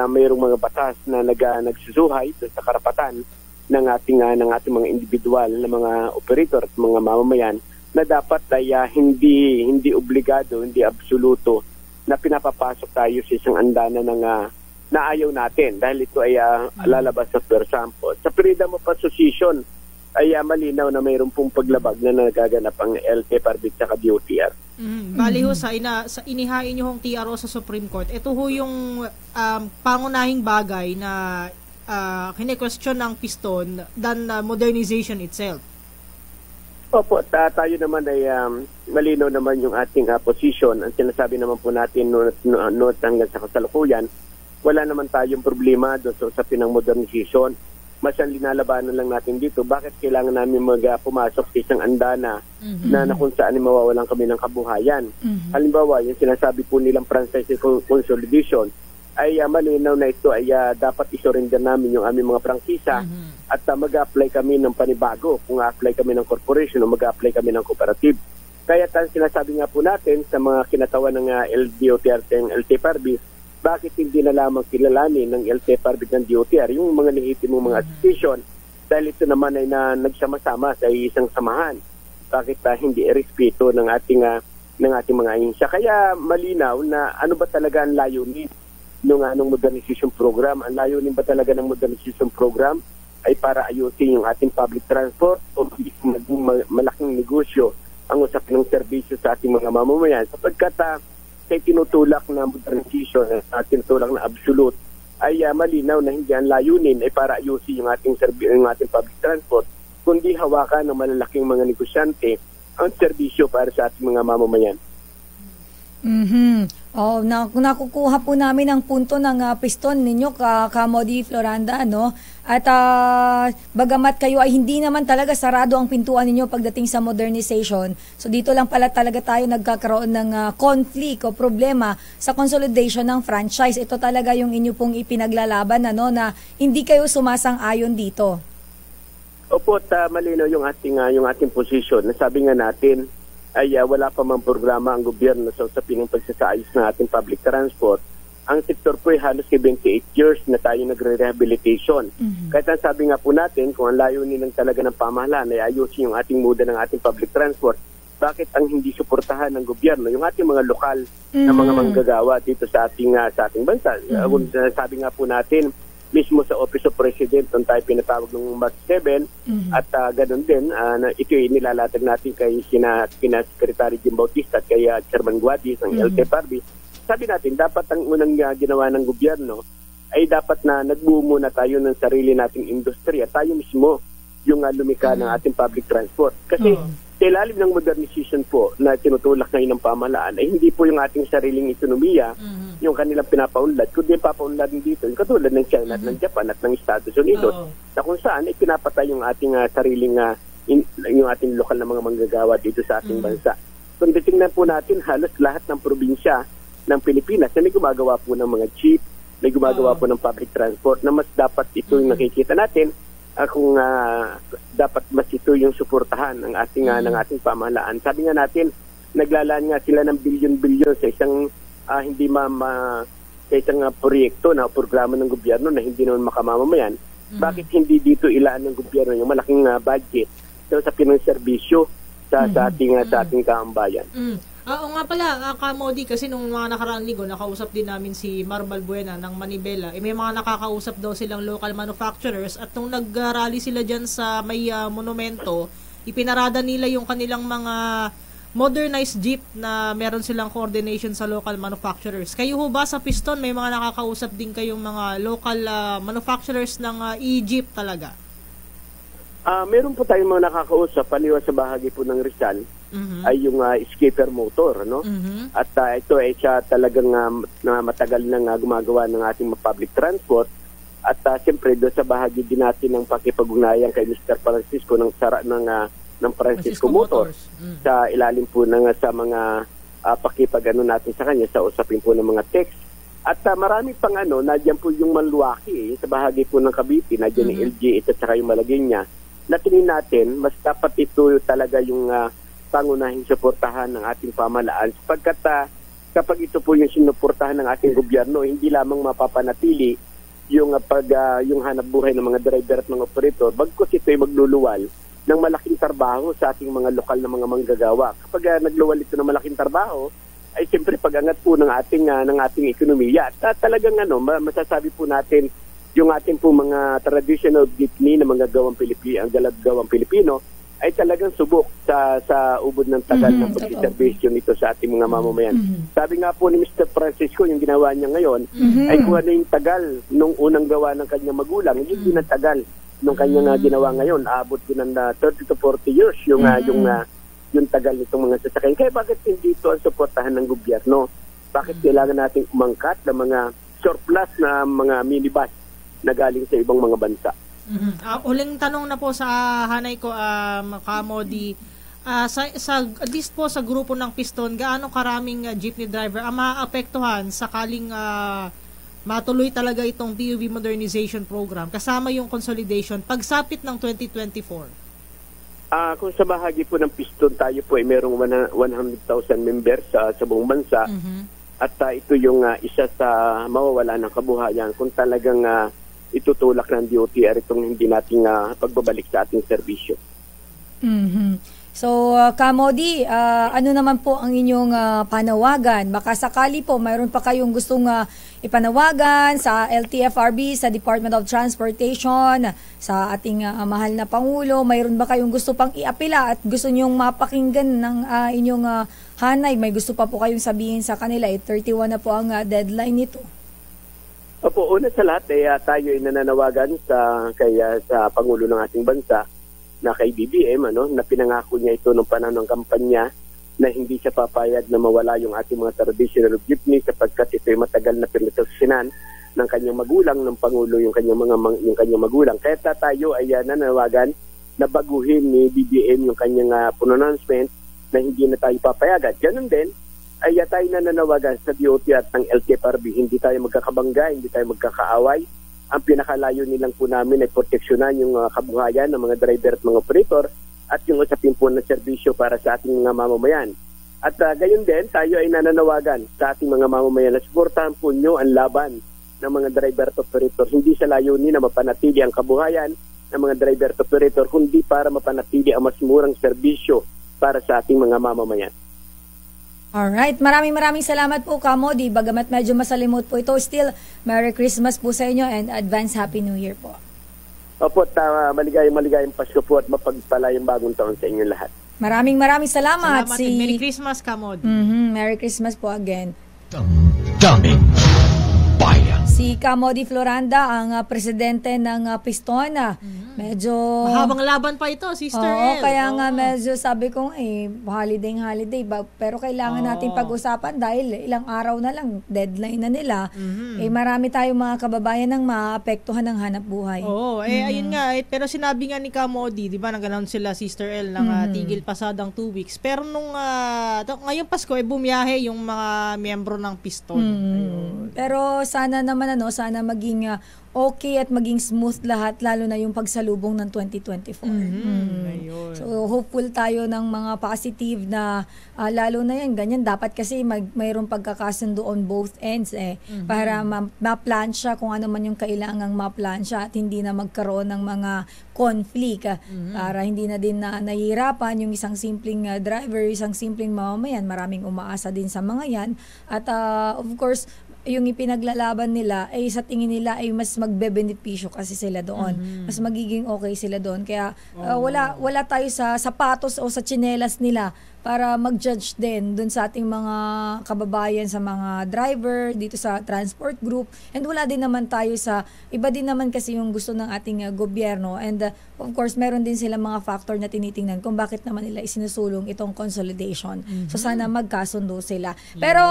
mayroong mga batas na nagsusuhay sa karapatan ng ating mga individual na mga operator at mga mamamayan na dapat ay hindi obligado, hindi absoluto na pinapapasok tayo sa isang andana na ayaw natin dahil ito ay lalabas sa per sample. Sa freedom of association ay malinaw na mayroon pong paglabag na nagaganap ang LTFRB at DOTR. Bali ho sa inihain nyo hong TRO sa Supreme Court, ito ho yung pangunahing bagay na kine-question ng piston than modernization itself. Opo, tayo naman ay malinaw naman yung ating position. Ang sinasabi naman po natin noon hanggang sa kasalukuyan, wala naman tayong problema doon sa usapin ng modernization. Mas ang linalabanan lang natin dito, bakit kailangan namin pumasok sa isang andana na kung saan mawawalan kami ng kabuhayan. Halimbawa, yung sinasabi po nilang franchise consolidation, ay malinaw na ito ay dapat isurrender namin yung aming mga prangkisa at mag-apply kami ng panibago kung a-apply kami ng corporation o mag-apply kami ng cooperative. Kaya sinasabi nga po natin sa mga kinatawan ng DOTR ng LTFRB, bakit hindi na lamang kilalanin ng LTFRB ng DOTR yung mga lehitimong mga association, dahil ito naman ay nagsama-sama sa isang samahan. Bakit hindi irespeto ng ating mga ahensya? Kaya malinaw na ano ba talaga ang layunin ng modernization program? Ang layunin ba talaga ng modernization program ay para ayusin yung ating public transport o maging malaking negosyo ang usapin ng serbisyo sa ating mga mamamayan, sapagkat kay tinutulak na modernization at tinutulak na absolute ay malinaw na hindi ang layunin ay para ayusin yung ating public transport, kundi hawakan ng malalaking mga negosyante ang serbisyo para sa ating mga mamamayan. Oh, nakukuha po namin ang punto ng piston ninyo, Kamodi Floranda, no? At bagamat kayo ay hindi naman talaga sarado ang pintuan ninyo pagdating sa modernization, so dito lang pala talaga tayo nagkakaroon ng conflict o problema sa consolidation ng franchise. Ito talaga yung inyo pong ipinaglalaban, ano, na hindi kayo sumasang-ayon dito. Opo, malinaw yung ating position. Nasabi nga natin ay wala pa mang programa ang gobyerno sa usapin ng pagsasaayos ng ating public transport. Ang sektor po ay halos 78 years na tayo nagre-rehabilitation. Kahit ang sabi nga po natin, kung ang layunin ng talaga ng pamahalaan ay ayusin yung ating muda ng ating public transport, bakit ang hindi suportahan ng gobyerno yung ating mga lokal na mga manggagawa dito sa ating bansa? Kung sabi nga po natin, mismo sa Office of President nung tayo pinatawag ng March 7 at ganun din, ito ay nilalatag natin kay kina Secretary Jim Bautista at kay Chairman Guadis ng LTFRB. Sabi natin, dapat ang unang ginawa ng gobyerno ay dapat na nagbuo muna tayo ng sarili nating industriya. Tayo mismo yung lumikha ng ating public transport. Kasi sa ilalim ng modernization po na tinutulak ngayon ng pamahalaan ay hindi po yung ating sariling ekonomiya yung kanilang pinapaunlad, kundi yung papaunlad dito, yung katulad ng China at ng Japan at ng Estados Unidos, na kung saan ay pinapatay yung ating sariling, yung ating lokal na mga manggagawa dito sa ating bansa. Kung titingnan po natin, halos lahat ng probinsya ng Pilipinas na may gumagawa po ng mga jeep, may gumagawa po ng public transport, na mas dapat ito yung nakikita natin kung dapat mas ito yung suportahan ng ating pamahalaan. Sabi nga natin, naglalaan nga sila ng bilyon-bilyon sa isang sa isang proyekto na programa ng gobyerno na hindi naman makamamamayan. Bakit hindi dito ilaan ng gobyerno yung malaking budget sa pinang-serbisyo sa ating kaambayan? Oo nga pala, Kamodi, kasi nung mga nakaraang linggo, nakausap din namin si Mar Balbuena ng Manibela. May mga nakakausap daw silang local manufacturers at nung nag-rally sila dyan sa may monumento, ipinarada nila yung kanilang mga modernized jeep na meron silang coordination sa local manufacturers. Kayo ho ba sa Piston, may mga nakakausap din kayong mga local manufacturers ng e-jeep talaga? Meron po tayong mga nakakausap, paliwas sa bahagi po ng Rizal, ay yung Skipper Motor, no? At ito ay siya talagang matagal na gumagawa ng ating public transport. At siyempre doon sa bahagi din natin ng pakipag-ugnayan kay Mr. Francisco ng Francisco Motors sa ilalim po sa mga pakipag-ano natin sa kanya sa usapin po ng mga text. At marami pang nadyan po yung Maluwaki sa bahagi po ng Cavite, nadyan yung LG at saka yung Malagueña. Natingin natin, mas dapat ito talaga yung pangunahing suportahan ng ating pamahalaan sapagkat kapag ito po yung sinuportahan ng ating gobyerno, hindi lamang mapapanatili yung yung hanap buhay ng mga driver at mga operator, bagkus ito ay magluluwal ng malaking trabaho sa ating mga lokal na mga manggagawa. Kapag nagluwal ito ng malaking trabaho, ay siyempre pag-angat po ng ating ekonomiya. At talagang masasabi po natin yung ating po mga traditional jeepney na mga gawang Pilipino ay talagang subok sa ubod ng tagal ng pag-servisyo nito sa ating mga mamamayan. Sabi nga po ni Mr. Francisco, yung ginawa niya ngayon, ay kung ano yung tagal nung unang gawa ng kanyang magulang, yun din ang tagal nung kanyang ginawa ngayon. Aabot din ng 30 to 40 years yung tagal nitong mga sasakyan. Kaya bakit hindi ito ang suportahan ng gobyerno? Bakit kailangan nating umangkat ng mga surplus na mga minibus na galing sa ibang mga bansa? Uling tanong na po sa hanay ko, Kamodi, at least po sa grupo ng Piston, gaano karaming jeepney driver ang maapektuhan sakaling matuloy talaga itong PUV modernization program kasama yung consolidation pagsapit ng 2024? Kung sa bahagi po ng piston, tayo po ay merong 100,000 members sa buong bansa. At ito yung isa sa mawawala ng kabuhayan kung talagang itutulak ng DOTR itong hindi nating pagbabalik sa ating serbisyo. So, Kamodi, ano naman po ang inyong panawagan? Baka sakali po, mayroon pa kayong gustong ipanawagan sa LTFRB, sa Department of Transportation, sa ating mahal na Pangulo. Mayroon ba kayong gusto pang iapila at gusto nyong mapakinggan ng inyong hanay? May gusto pa po kayong sabihin sa kanila? 31 na po ang deadline nito. Opo, una sa lahat, tayo ay nananawagan sa Pangulo ng ating bansa na kay BBM, na pinangako niya ito nung panahon ng kampanya na hindi siya papayag na mawala yung ating mga traditional jeepney sapagkat ito ay matagal na pinatusinan ng kanyang magulang, ng Pangulo yung kanyang magulang. Kaya tayo ay nananawagan na baguhin ni BBM yung kanyang pronouncement na hindi na tayo papayagan. Ganun din, ay tayo nananawagan sa DOT at ng LTFRB, hindi tayo magkakabangga, hindi tayo magkakaaway. Ang pinakalayo nilang po namin ay proteksyonan yung kabuhayan ng mga driver at mga operator at yung usapin po ng serbisyo para sa ating mga mamamayan. At gayon din, tayo ay nananawagan sa ating mga mamamayan na suportahan po nyo ang laban ng mga driver at operator. Hindi sa layunin na mapanatili ang kabuhayan ng mga driver at operator, kundi para mapanatili ang mas murang serbisyo para sa ating mga mamamayan. Alright, maraming salamat po, Kamodi. Bagamat medyo masalimot po ito, still, Merry Christmas po sa inyo and advance Happy New Year po. Opo, maligayang Pasko po at mapagpalayang bagong taon sa inyo lahat. Maraming salamat. Merry Christmas, Kamodi. Merry Christmas po again. Damdamin Bayan. Si Kamodi Floranda, ang presidente ng Piston. Medyo... mahabang laban pa ito, Sister El. Kaya nga medyo sabi ko, holiday. Pero kailangan natin pag-usapan dahil ilang araw na lang, deadline na nila. Marami tayong mga kababayan ng maapektuhan ng hanap buhay. Ayun nga. Pero sinabi nga ni Kamodi, di ba, nag-announce sila, Sister El, ng tigil pasadang 2 weeks. Pero nung ngayong Pasko, bumiyahe yung mga miyembro ng Piston. Pero sana naman, sana maging okay at maging smooth lahat, lalo na yung pagsalubong ng 2024. So hopeful tayo ng mga positive na lalo na yan, ganyan dapat kasi mayroong pagkakasundo on both ends para ma-plansya kung ano man yung kailangang ma-plansya at hindi na magkaroon ng mga conflict para hindi na din na nahihirapan yung isang simpleng driver, isang simpleng mamamayan. Maraming umaasa din sa mga yan at of course yung ipinaglalaban nila ay sa tingin nila ay mas magbebenepisyo kasi sila doon. Mas magiging okay sila doon. Kaya wala tayo sa sapatos o sa tsinelas nila para mag-judge din dun sa ating mga kababayan, sa mga driver dito sa transport group. And wala din naman tayo sa, iba din naman kasi yung gusto ng ating gobyerno. And of course, meron din sila mga factor na tinitingnan kung bakit naman nila isinusulong itong consolidation. So sana magkasundo sila. Pero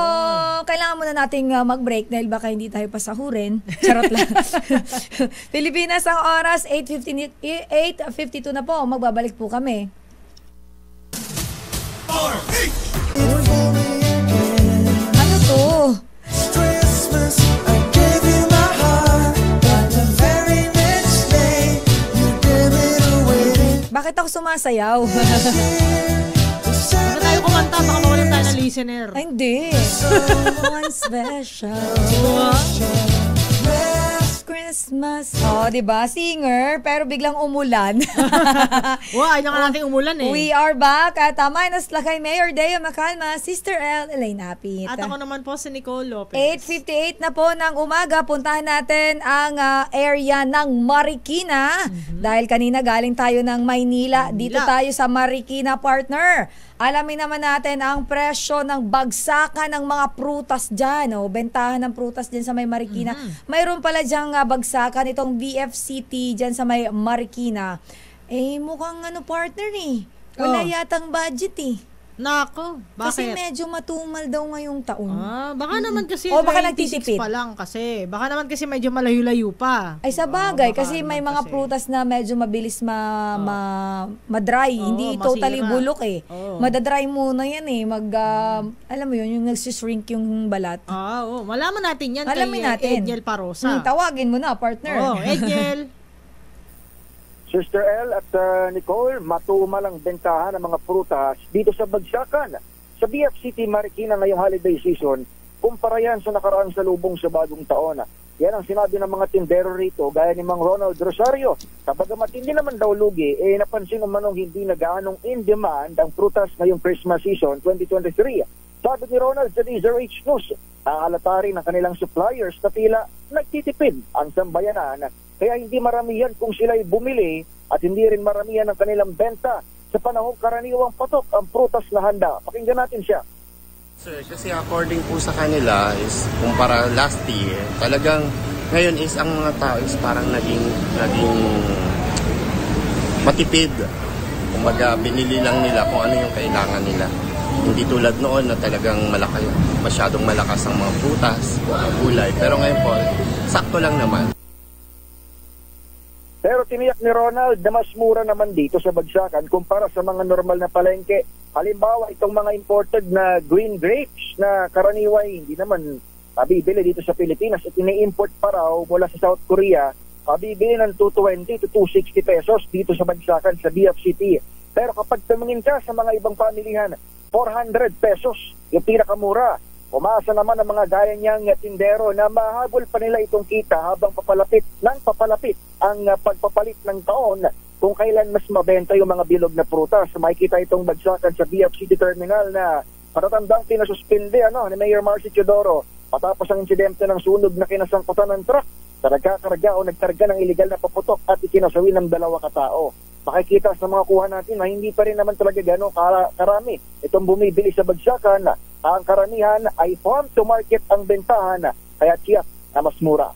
kailangan muna nating mag-break dahil baka hindi tayo pasahurin. Charot lang. Pilipinas ang oras, 8:52 na po. Magbabalik po kami. Ano to? Bakit ako sumasayaw? Baka tayo kumanta, baka mawalan tayo ng listener. Ay, hindi. Someone special. Christmas. Diba? Singer, pero biglang umulan. Ayaw nga natin umulan We are back at minus lakay Mayor Deo Macalma, Sister El, Elaine Apit. At ako naman po si Nicole Lopez. 8:58 na po ng umaga. Puntahan natin ang area ng Marikina. Dahil kanina galing tayo ng Maynila. Dito tayo sa Marikina, partner. Alamin naman natin ang presyo ng bagsakan ng mga prutas dyan. Bentahan ng prutas dyan sa may Marikina. Mayroon pala dyan bagsakan itong VFCT dyan sa may Marikina. Mukhang partner wala yatang budget Nako, bakit? Kasi medyo matumal daw ngayong taon. Baka naman kasi baka nagtitipid pa lang kasi. Baka naman kasi medyo malayo-layo pa. Ay sa bagay, kasi may mga prutas na medyo mabilis ma-dry. Hindi masira. Totally bulok Madadry muna yan alam mo yun, yung nagsishrink yung balat. Malaman natin yan kay Edgel Parosa. Tawagin mo na, partner. Edgel. Sister L at Nicole, matumalang bentahan ng mga prutas dito sa Bagsakan. Sa BF City, Marikina ngayong holiday season, kumpara yan sa nakaraang salubong sa bagong taon. Yan ang sinabi ng mga tindero rito, gaya ni Mang Ronald Rosario. Kabagamat hindi naman daw lugi, napansin naman hindi na gaanong in demand ang prutas ngayong Christmas season 2023. Sabi ni Ronald sa DZRH News, nakahalata rin ng kanilang suppliers na tila nagtitipid ang sambayanan. Kaya hindi maramihan kung sila'y bumili at hindi rin maramihan ang kanilang benta sa panahong karaniwang patok ang prutas na handa. Pakinggan natin siya. Sir, kasi according po sa kanila is kumpara last year, talagang ngayon is ang mga tao is parang naging matipid. Kumbaga binili lang nila kung ano yung kailangan nila. Hindi tulad noon na talagang masyadong malakas ang mga prutas, mga gulay. Pero ngayon po, sakto lang naman. Pero tiniyak ni Ronald na mas mura naman dito sa Bagsakan kumpara sa mga normal na palengke. Halimbawa, itong mga imported na green grapes na karaniway hindi naman bibili dito sa Pilipinas at ini-import pa raw mula sa South Korea, bibili ng 220 to 260 pesos dito sa Bagsakan sa BF City. Pero kapag tumingin ka sa mga ibang pamilihan, 400 pesos yung pinakamura. Umasa naman ang mga gaya niyang tindero na mahabol pa nila itong kita habang papalapit ang pagpapalit ng taon kung kailan mas mabenta yung mga bilog na prutas. Makikita itong Bagsakan sa BF City Terminal na patatandang pinasuspinde ni Mayor Marcy Teodoro matapos ang insidente ng sunog na kinasangkutan ng truck sa nagkakarga o nagkarga ng iligal na paputok at ikinasawi ng 2 katao. Makikita sa mga kuha natin na hindi pa rin naman talaga gano'ng karami itong bumibili sa Bagsakan. Ang karamihan ay farm to market ang bentahan, kaya tiyak na mas mura.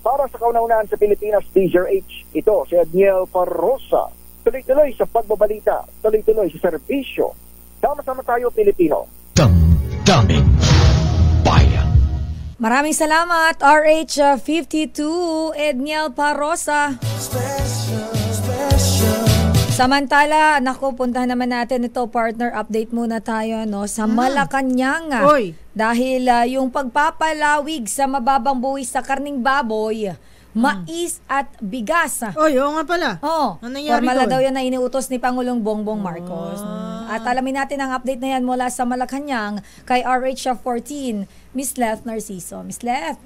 Para sa kauna-unahan sa Pilipinas, DZRH, ito si Edniel Parrosa. Tuloy-tuloy sa pagbabalita, tuloy-tuloy sa serbisyo. Sama-sama tayo, Pilipino. Damdamin Bayan. Maraming salamat, RH52, Edniel Parrosa. Samantala, puntahan naman natin ito, partner, update muna tayo sa Malacanang. Dahil yung pagpapalawig sa mababang buwis sa karning baboy, mais at bigas. Oo nga pala. Formala daw yan na iniutos ni Pangulong Bongbong Marcos. At alamin natin ang update na yan mula sa Malacanang kay RH14, Miss Leth Narciso. Miss Leth.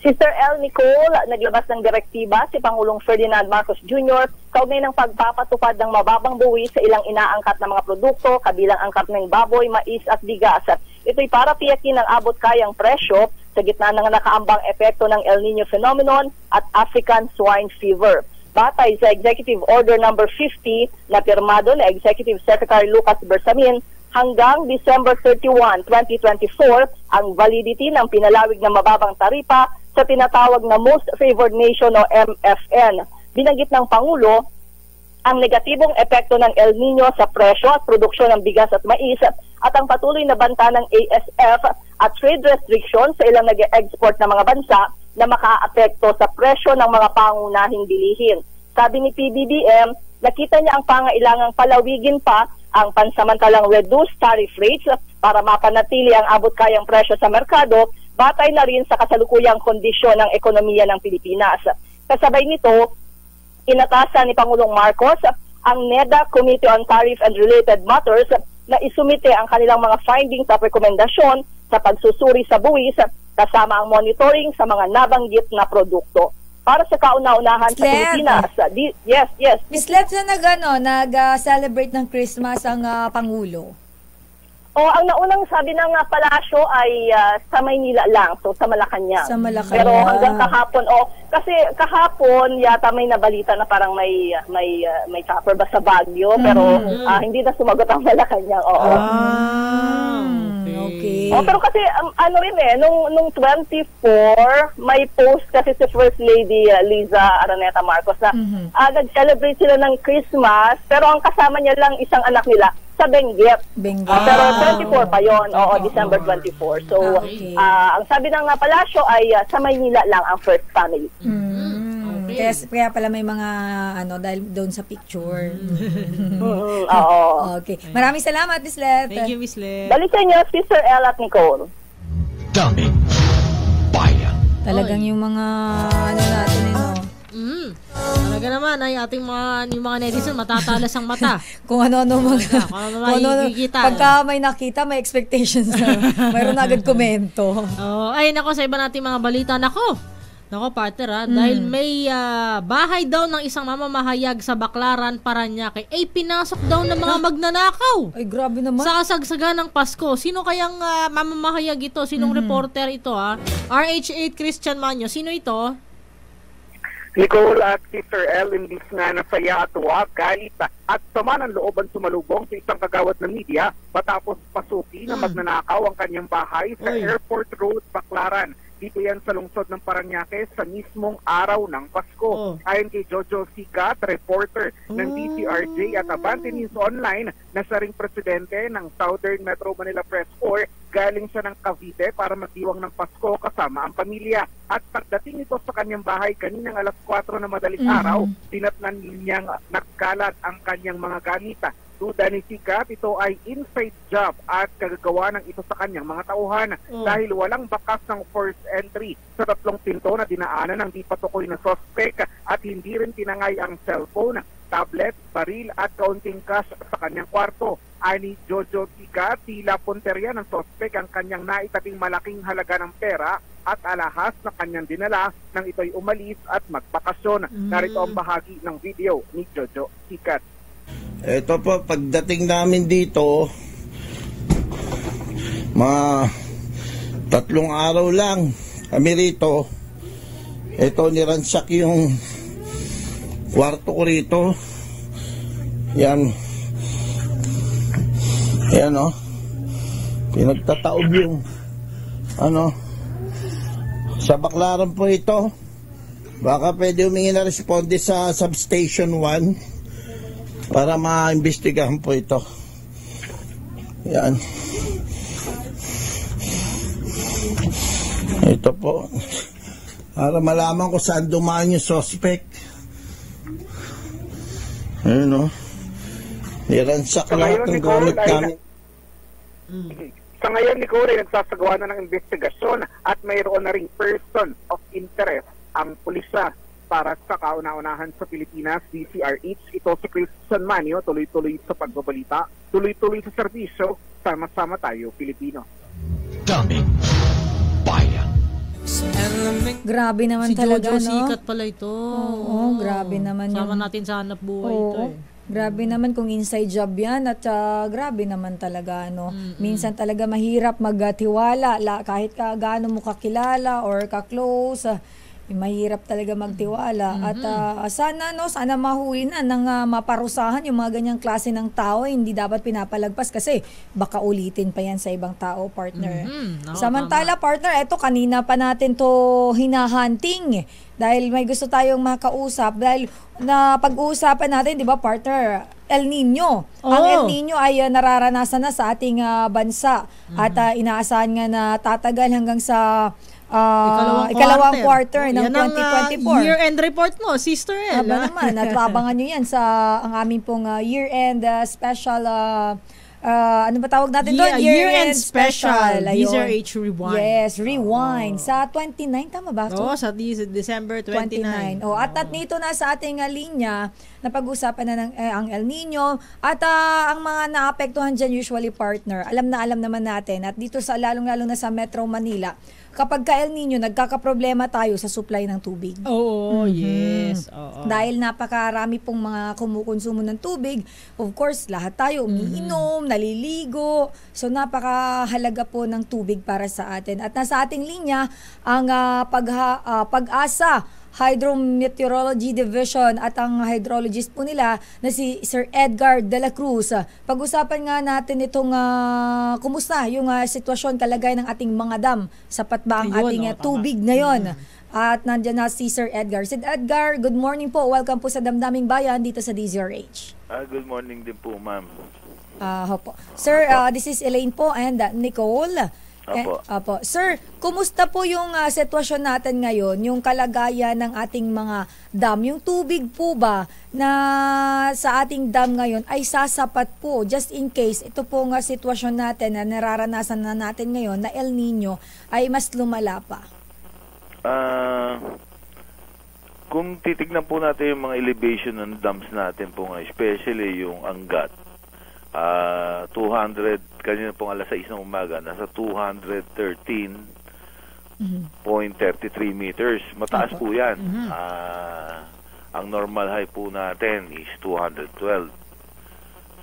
Sister L. Nicole, naglabas ng direktiba si Pangulong Ferdinand Marcos Jr. kaugnay ng pagpapatupad ng mababang buwis sa ilang inaangkat na mga produkto, kabilang ang karneng baboy, mais at bigas. Ito'y para tiyakin ang abot kayang presyo sa gitna ng nakaambang epekto ng El Nino phenomenon at African swine fever. Batay sa Executive Order No. 50 na pirmado na Executive Secretary Lucas Bersamin, hanggang December 31, 2024, ang validity ng pinalawig na mababang taripa sa tinatawag na Most Favored Nation o MFN. Binanggit ng Pangulo ang negatibong epekto ng El Nino sa presyo at produksyon ng bigas at mais at ang patuloy na banta ng ASF at trade restrictions sa ilang nag-export na mga bansa na makaapekto sa presyo ng mga pangunahing bilihin. Sabi ni PBBM, nakita niya ang pangailangang palawigin pa ang pansamantalang reduced tariff rates para mapanatili ang abot kayang presyo sa merkado, batay na rin sa kasalukuyang kondisyon ng ekonomiya ng Pilipinas. Kasabay nito, inatasan ni Pangulong Marcos ang NEDA Committee on Tariff and Related Matters na isumite ang kanilang mga findings at rekomendasyon sa pagsusuri sa buwis kasama ang monitoring sa mga nabanggit na produkto. Para sa kauna-unahan sa Pilipinas. Yes. Miss Let, nag-celebrate ng Christmas ang Pangulo? Ang naunang sabi ng palasyo ay sa Maynila lang, so sa Malacanang. Sa Malacanang. Pero hanggang kahapon, kasi kahapon yata may nabalita na parang may chopper ba sa Baguio, pero hindi na sumagot ang Malacanang. Okay. Pero kasi nung 24, may post kasi si First Lady Liza Araneta Marcos na nag-celebrate sila ng Christmas, pero ang kasama niya lang isang anak nila sa Benguet. Pero 24 pa yon, December 24. So, ang sabi ng palasyo ay sa Maynila lang ang first family. Kaya pala may mga dahil doon sa picture. Okay. Maraming salamat, Miss Let. Thank you, Miss Let. Balik sa inyo, Sister L at Nicole. Daming Bayan. Talagang yung mga natin Talaga naman ay ating yung mga netizen matatalas ang mata. Kung ano-ano makikita. Pagka may nakita, may expectations na. Mayroon agad komento. Ay, nako, sa iba nating mga balita. Nako, partner, dahil may bahay daw ng isang mamamahayag sa Baclaran, Parañaque, ay pinasok daw ng mga magnanakaw. Ay, grabe naman. Sa kasagsagan ng Pasko. Sino kayang mamamahayag ito? Sinong reporter ito, RH8 Christian Manyo. Sino ito? Nicole at Sister L, imbis na nasaya at tuwag, galit at sama ng looban sumalubong sa isang kagawad ng media matapos pasuki na magnanakaw ang kanyang bahay sa Airport Road, Baclaran. Dito yan sa lungsod ng Parañaque sa mismong araw ng Pasko. Ayon kay Jojo Sicat, reporter ng DCRJ at Abante News Online na siya ring presidente ng Southern Metro Manila Press Corps, galing siya ng Cavite para magdiwang ng Pasko kasama ang pamilya. At pagdating ito sa kanyang bahay kaninang alas 4 na madaling araw, tinatnan niyang nagkalat ang kanyang mga gamit. Duda ni Sikat, ito ay inside job at kagagawa ng ito sa kanyang mga tauhan dahil walang bakas ng first entry sa 3 pinto na dinaanan ng di patukoy na suspect at hindi rin tinangay ang cellphone, tablet, baril at kaunting cash sa kanyang kwarto. Ani Jojo Sikat, tila punterya ng suspect ang kanyang naitabing malaking halaga ng pera at alahas na kanyang dinala nang ito'y umalis at magbakasyon. Narito ang bahagi ng video ni Jojo Sikat. Ito po, pagdating namin dito, mga 3 araw lang kami rito. Ito, niransak yung kwarto ko rito. Yan. Yan, pinagtataob yung sa Baclaran po ito. Baka pwede humingi na responde sa Substation 1 para maimbestigahan po ito. Yan. Ito po. Para malaman ko saan dumaan yung suspect. Ayun, niransak lahat ng gamit namin. Sa ngayon, Nicole, ay nagsasagawa na ng investigasyon at mayroon na ring person of interest ang pulisya para sa kauna-unahan sa Pilipinas, DCRH. Ito si Christian Manyo, tuloy-tuloy sa pagbabalita, tuloy-tuloy sa serbisyo, sama-sama tayo, Pilipino. Daming bayan. Grabe naman si talaga, Jojo Sicat pala ito. Oo, grabe naman Sama natin sa hanap buhay ito Grabe naman kung inside job yan at grabe naman talaga, Minsan talaga mahirap magtiwala kahit gaano mo kakilala or ka-close. Mahirap talaga magtiwala at sana mahuli na ng maparusahan yung mga ganyang klase ng tao. Hindi dapat pinapalagpas kasi baka ulitin pa yan sa ibang tao, partner. Samantala, partner, eto kanina pa natin to hinahunting dahil may gusto tayong makausap dahil na pag-uusapan natin, di ba, partner, El Nino. Ang El Nino ay nararanasan na sa ating bansa at inaasahan nga na tatagal hanggang sa ikalawang quarter ng 2024. Year-end report mo, Sister El. Aba naman, at abangan nyo yan sa ang aming pong year-end special, ano ba tawag natin doon? Year-end special. DZRH Rewind. Yes, Rewind. Sa 29, tama ba? Sa December 29. At nito na sa ating linya, napag-usapan na ng ang El Nino at ang mga naapektuhan dyan usually, partner. Alam naman natin at dito sa lalong-lalo na sa Metro Manila, kapag ka El Nino, nagkakaproblema tayo sa supply ng tubig. Yes. Dahil napakarami pong mga kumukonsumo ng tubig. Of course, lahat tayo umiinom, naliligo. So, napakahalaga po ng tubig para sa atin. At nasa ating linya, ang Pag-asa Hydrometeorology Division at ang hydrologist po nila na si Sir Edgar de la Cruz. Pag-usapan nga natin itong kumusta yung sitwasyon, kalagayan ng ating mga dam. Sapat ba ang ating tubig ngayon? At nandyan na si Sir Edgar. Sir Edgar, good morning po. Welcome po sa Damdaming Bayan dito sa DZRH. Good morning din po, ma'am. Sir, this is Elaine po and Nicole. Apo. Sir, kumusta po yung sitwasyon natin ngayon, yung kalagayan ng ating mga dam? Yung tubig po ba na sa ating dam ngayon ay sasapat po just in case ito po nga sitwasyon natin na nararanasan na natin ngayon na El Nino ay mas lumala pa? kung titignan po natin yung mga elevation ng dams natin po nga, especially yung Angat, 200, kanina pong alas 6 ng umaga, nasa 213.33 meters. Mataas po yan. Ang normal high po natin is 212.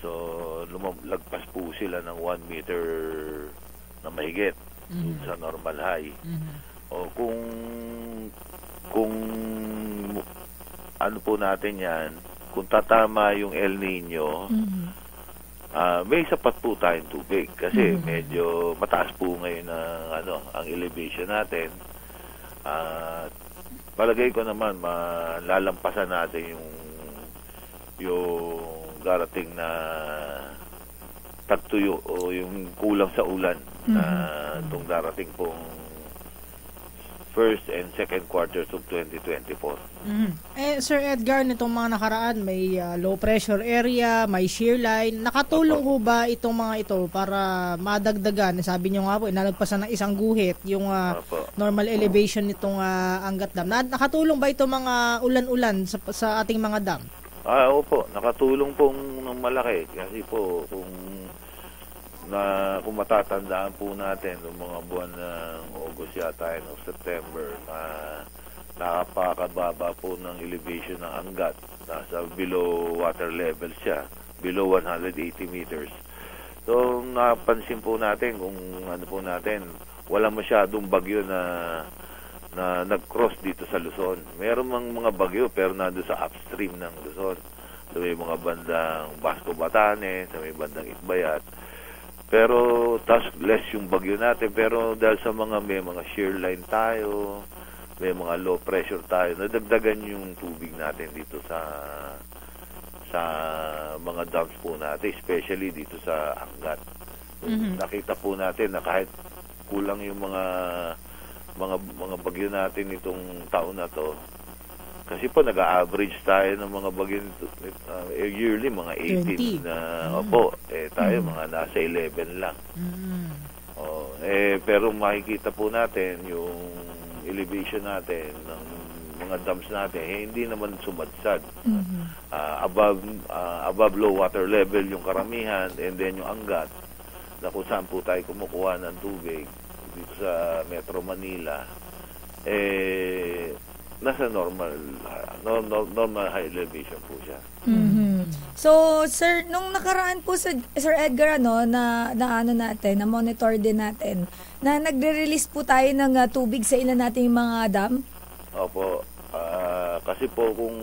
So, lagpas po sila ng 1 meter na mahigit sa normal high. O kung ano po natin yan, kung tatama yung El Nino, may sapat po tayong tubig kasi medyo mataas po ngayon ang elevation natin. Palagay ko naman malalampasan natin yung darating na tagtuyo o yung kulang sa ulan itong darating pong first and second quarters of 2024. Sir Edgar, nitong mga nakaraan, may low pressure area, may shear line. Nakatulong ho ba itong mga ito para madagdagan? Sabi nyo nga po, inalagpasan ng isang guhit yung normal elevation nitong Angat Dam. Nakatulong ba itong mga ulan-ulan sa ating mga dam? Opo, nakatulong pong ng malaki. Kasi po, kung matatandaan po natin ng mga buwan ng August yata o September na nakapakababa po ng elevation ng Angat. Nasa below water level siya, below 180 meters. So napansin po natin kung ano po natin, wala masyadong bagyo na nag-cross dito sa Luzon. Meron mga bagyo pero nandun sa upstream ng Luzon. Sa may mga bandang Basco Batanes, sa may bandang Itbayat. Pero tas less yung bagyo natin, pero dahil sa may mga shear line tayo, may mga low pressure tayo, nadagdagan yung tubig natin dito sa mga dams po natin, especially dito sa Angat. Nakita po natin na kahit kulang yung mga bagyo natin itong taon na to, kasi po nag-average tayo ng mga bagyo yearly, mga 18 na, tayo mga nasa 11 lang. Pero makikita po natin yung elevation natin ng mga dams natin, hindi naman sumadsad. Above low water level yung karamihan, and then yung Angat, na kung saan po tayo kumukuha ng tubig dito sa Metro Manila, nasa normal high elevation po siya. So, sir, nung nakaraan po Sir Edgar, na monitor din natin, na nagre-release po tayo ng tubig sa ilan nating mga dam? Opo. Kasi po kung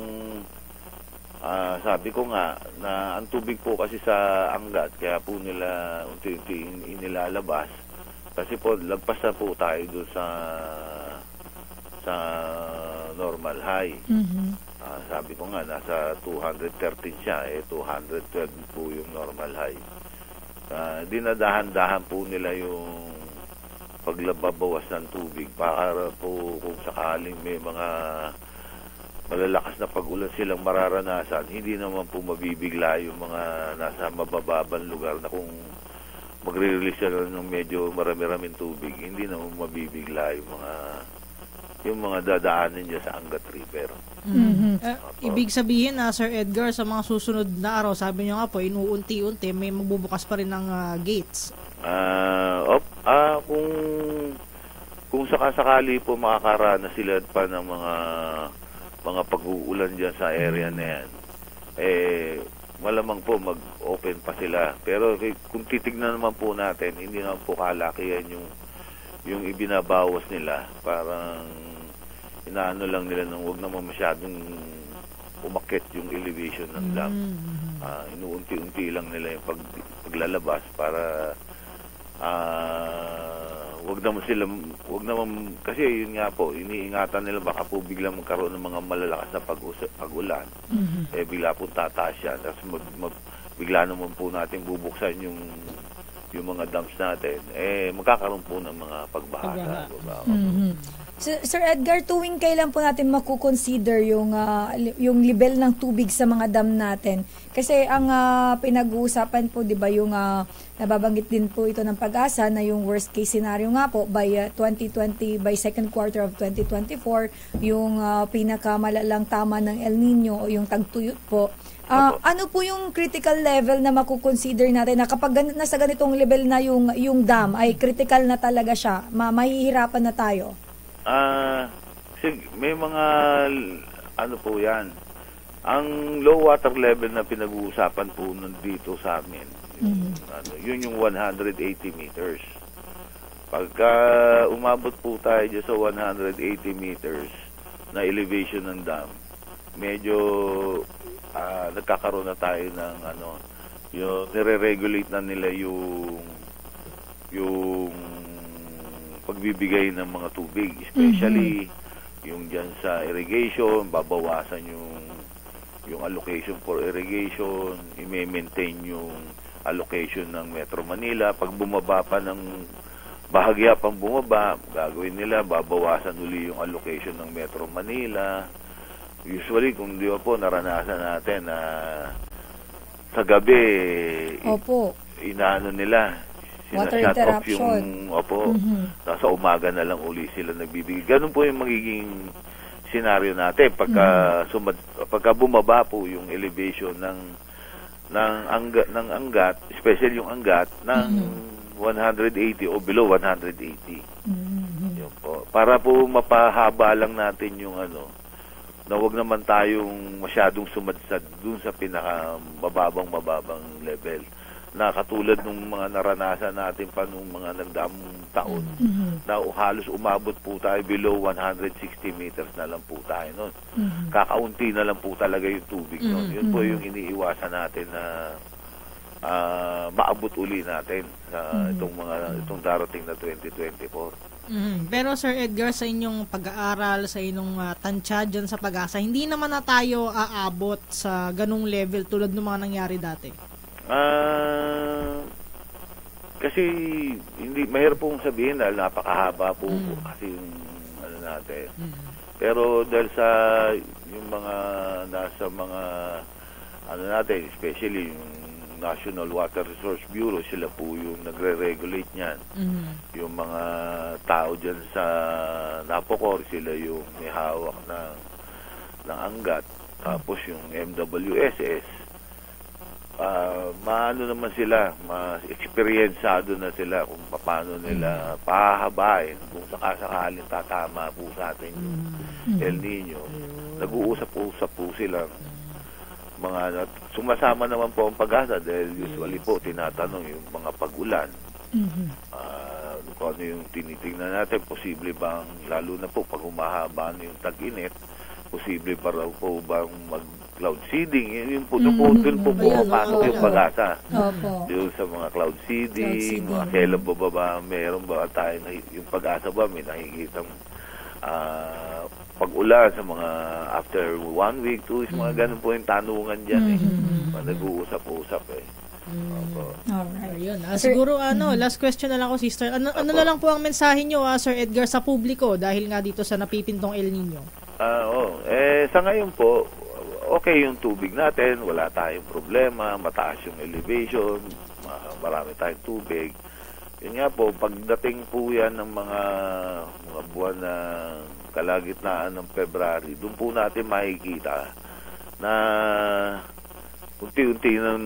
sabi ko nga na ang tubig po kasi sa Angat, kaya po nila unti-unti inilalabas. Kasi po, lagpas na po tayo doon sa normal high. Sabi ko nga, nasa 213 siya, 212 po yung normal high. Dinadahan-dahan po nila yung paglababawas ng tubig para po kung sakaling may mga malalakas na pag-ulan silang mararanasan, hindi naman po mabibigla yung mga nasa mabababang lugar na kung magre-release sila ng medyo marami-raming tubig, hindi naman mabibigla yung mga dadaanin niya sa Angat River. Ibig sabihin na Sir Edgar, sa mga susunod na araw, sabi niyo nga po, inuunti-unti may magbubukas pa rin ng gates. Kung sakasakali po makakaranas sila pa ng mga pag-uulan dyan sa area na yan, malamang po mag-open pa sila. Pero kung titignan naman po natin, hindi naman po kalakihan yung ibinabawas nila. Parang inaano lang nila nang wag naman masyadong umakit yung elevation ng dam. Inuunti-unti lang nila yung paglalabas para wag naman kasi yun nga po, iniingatan nila baka po biglang magkaroon ng mga malalakas na pag-ulan. Bigla po tataas yan. Tapos bigla naman po natin bubuksan yung mga dams natin, magkakaroon po ng mga pagbaha. Sir Edgar, tuwing kailan po natin makukonsider yung level ng tubig sa mga dam natin? Kasi ang pinag-uusapan po, di ba, yung nababanggit din po ito ng Pag-asa na yung worst case scenario nga po by 2020, by second quarter of 2024, yung pinakamalalang tama ng El Nino o yung tagtuyot po. Ano po yung critical level na makukonsider natin na kapag nasa ganitong level na yung dam ay critical na talaga siya, mahihirapan na tayo? May mga ano po yan. Ang low water level na pinag-uusapan po nandito sa amin, yun yung 180 meters. Pagka umabot po tayo dyan sa 180 meters na elevation ng dam, medyo nagkakaroon na tayo ng yung nire-regulate na nila yung pagbibigay ng mga tubig, especially yung dyan sa irrigation, babawasan yung allocation for irrigation, i-maintain yung allocation ng Metro Manila. Pag bumaba pa ng bahagya pang bumaba, gagawin nila, babawasan uli yung allocation ng Metro Manila. Usually, kung di ba po, naranasan natin na sa gabi, inaano nila, water interruption. Nasa umaga na lang uli sila nagbibigay. Ganun po yung magiging senaryo natin pagka bumaba po yung elevation ng Angat, especially yung Angat ng 180 o below 180. Yun po. Para po mapahaba lang natin yung na wag naman tayong masyadong sumadsad dun sa pinaka mababang level. Na katulad ng mga naranasan natin pa nung mga nagdaang taon na halos umabot po tayo below 160 meters na lang po tayo nun. Kakaunti na lang po talaga yung tubig nun. Yun po yung iniiwasan natin na maabot uli natin sa itong darating na 2024. Pero Sir Edgar, sa inyong pag-aaral, sa inyong tansya dyan sa Pag-asa, hindi naman na tayo aabot sa ganung level tulad ng mga nangyari dati? Kasi hindi mahirap pong sabihin dahil napakahaba po kasi yung natin. Pero dahil sa yung mga nasa mga natin, especially yung National Water Resource Bureau, sila po yung nagre-regulate niyan. Yung mga tao dyan sa Napocor, sila yung may hawak ng Angat. Tapos yung MWSS, maano naman sila, mas experienceado na sila kung paano nila pahabain kung sakasakaling tatama po sa atin yung El Nino. Nag-uusap-usap po silang mga sumasama naman po ang Pag-asa dahil usually po tinatanong yung mga pag-ulan. Kung ano yung tinitingnan natin, posible bang, lalo na po pag humahaba yung tag-init, posible pa raw po bang cloud seeding, yun po, doon po pumapasok yung Pag-asa. Yung sa mga cloud seeding, mga kailan ba meron ba tayo, yung Pag-asa ba, may nakikitang pag-ulan sa mga after 1 week, 2 weeks, mga ganun po yung tanungan dyan nag-uusap-usap Ayun. Siguro last question na lang ako, sister. Ano na lang po ang mensahe nyo, Sir Edgar, sa publiko dahil nga dito sa napipintong El Nino? Sa ngayon po, okay yung tubig natin, wala tayong problema, mataas yung elevation, marami tayong tubig. Yun nga po, pagdating po yan ng mga buwan na kalagitnaan ng February, doon po natin makikita na unti-unti ng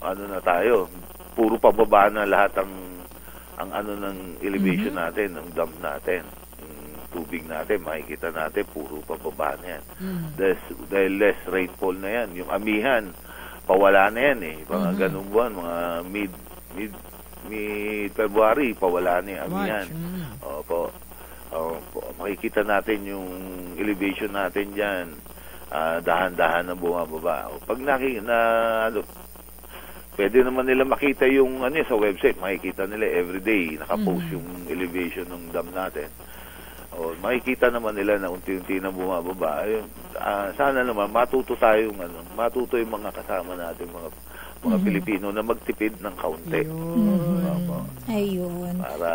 na tayo, puro pababa na lahat ang ng elevation natin, ng dam natin. Tubig natin, makikita natin, puro pababa na yan. Dahil less rainfall na yan. Yung amihan, pawala na yan Mga ganun buwan, mga mid-February, pawala na yung amihan. Opo. Makikita natin yung elevation natin dyan, dahan-dahan na bumababa. Pag pwede naman nila makita yung sa website, makikita nila everyday, nakapost yung elevation ng dam natin. Makikita naman nila na unti-unti na bumababa. Sana naman matuto yung mga kasama natin, mga mga Pilipino na magtipid ng kaunti. Ayun. Para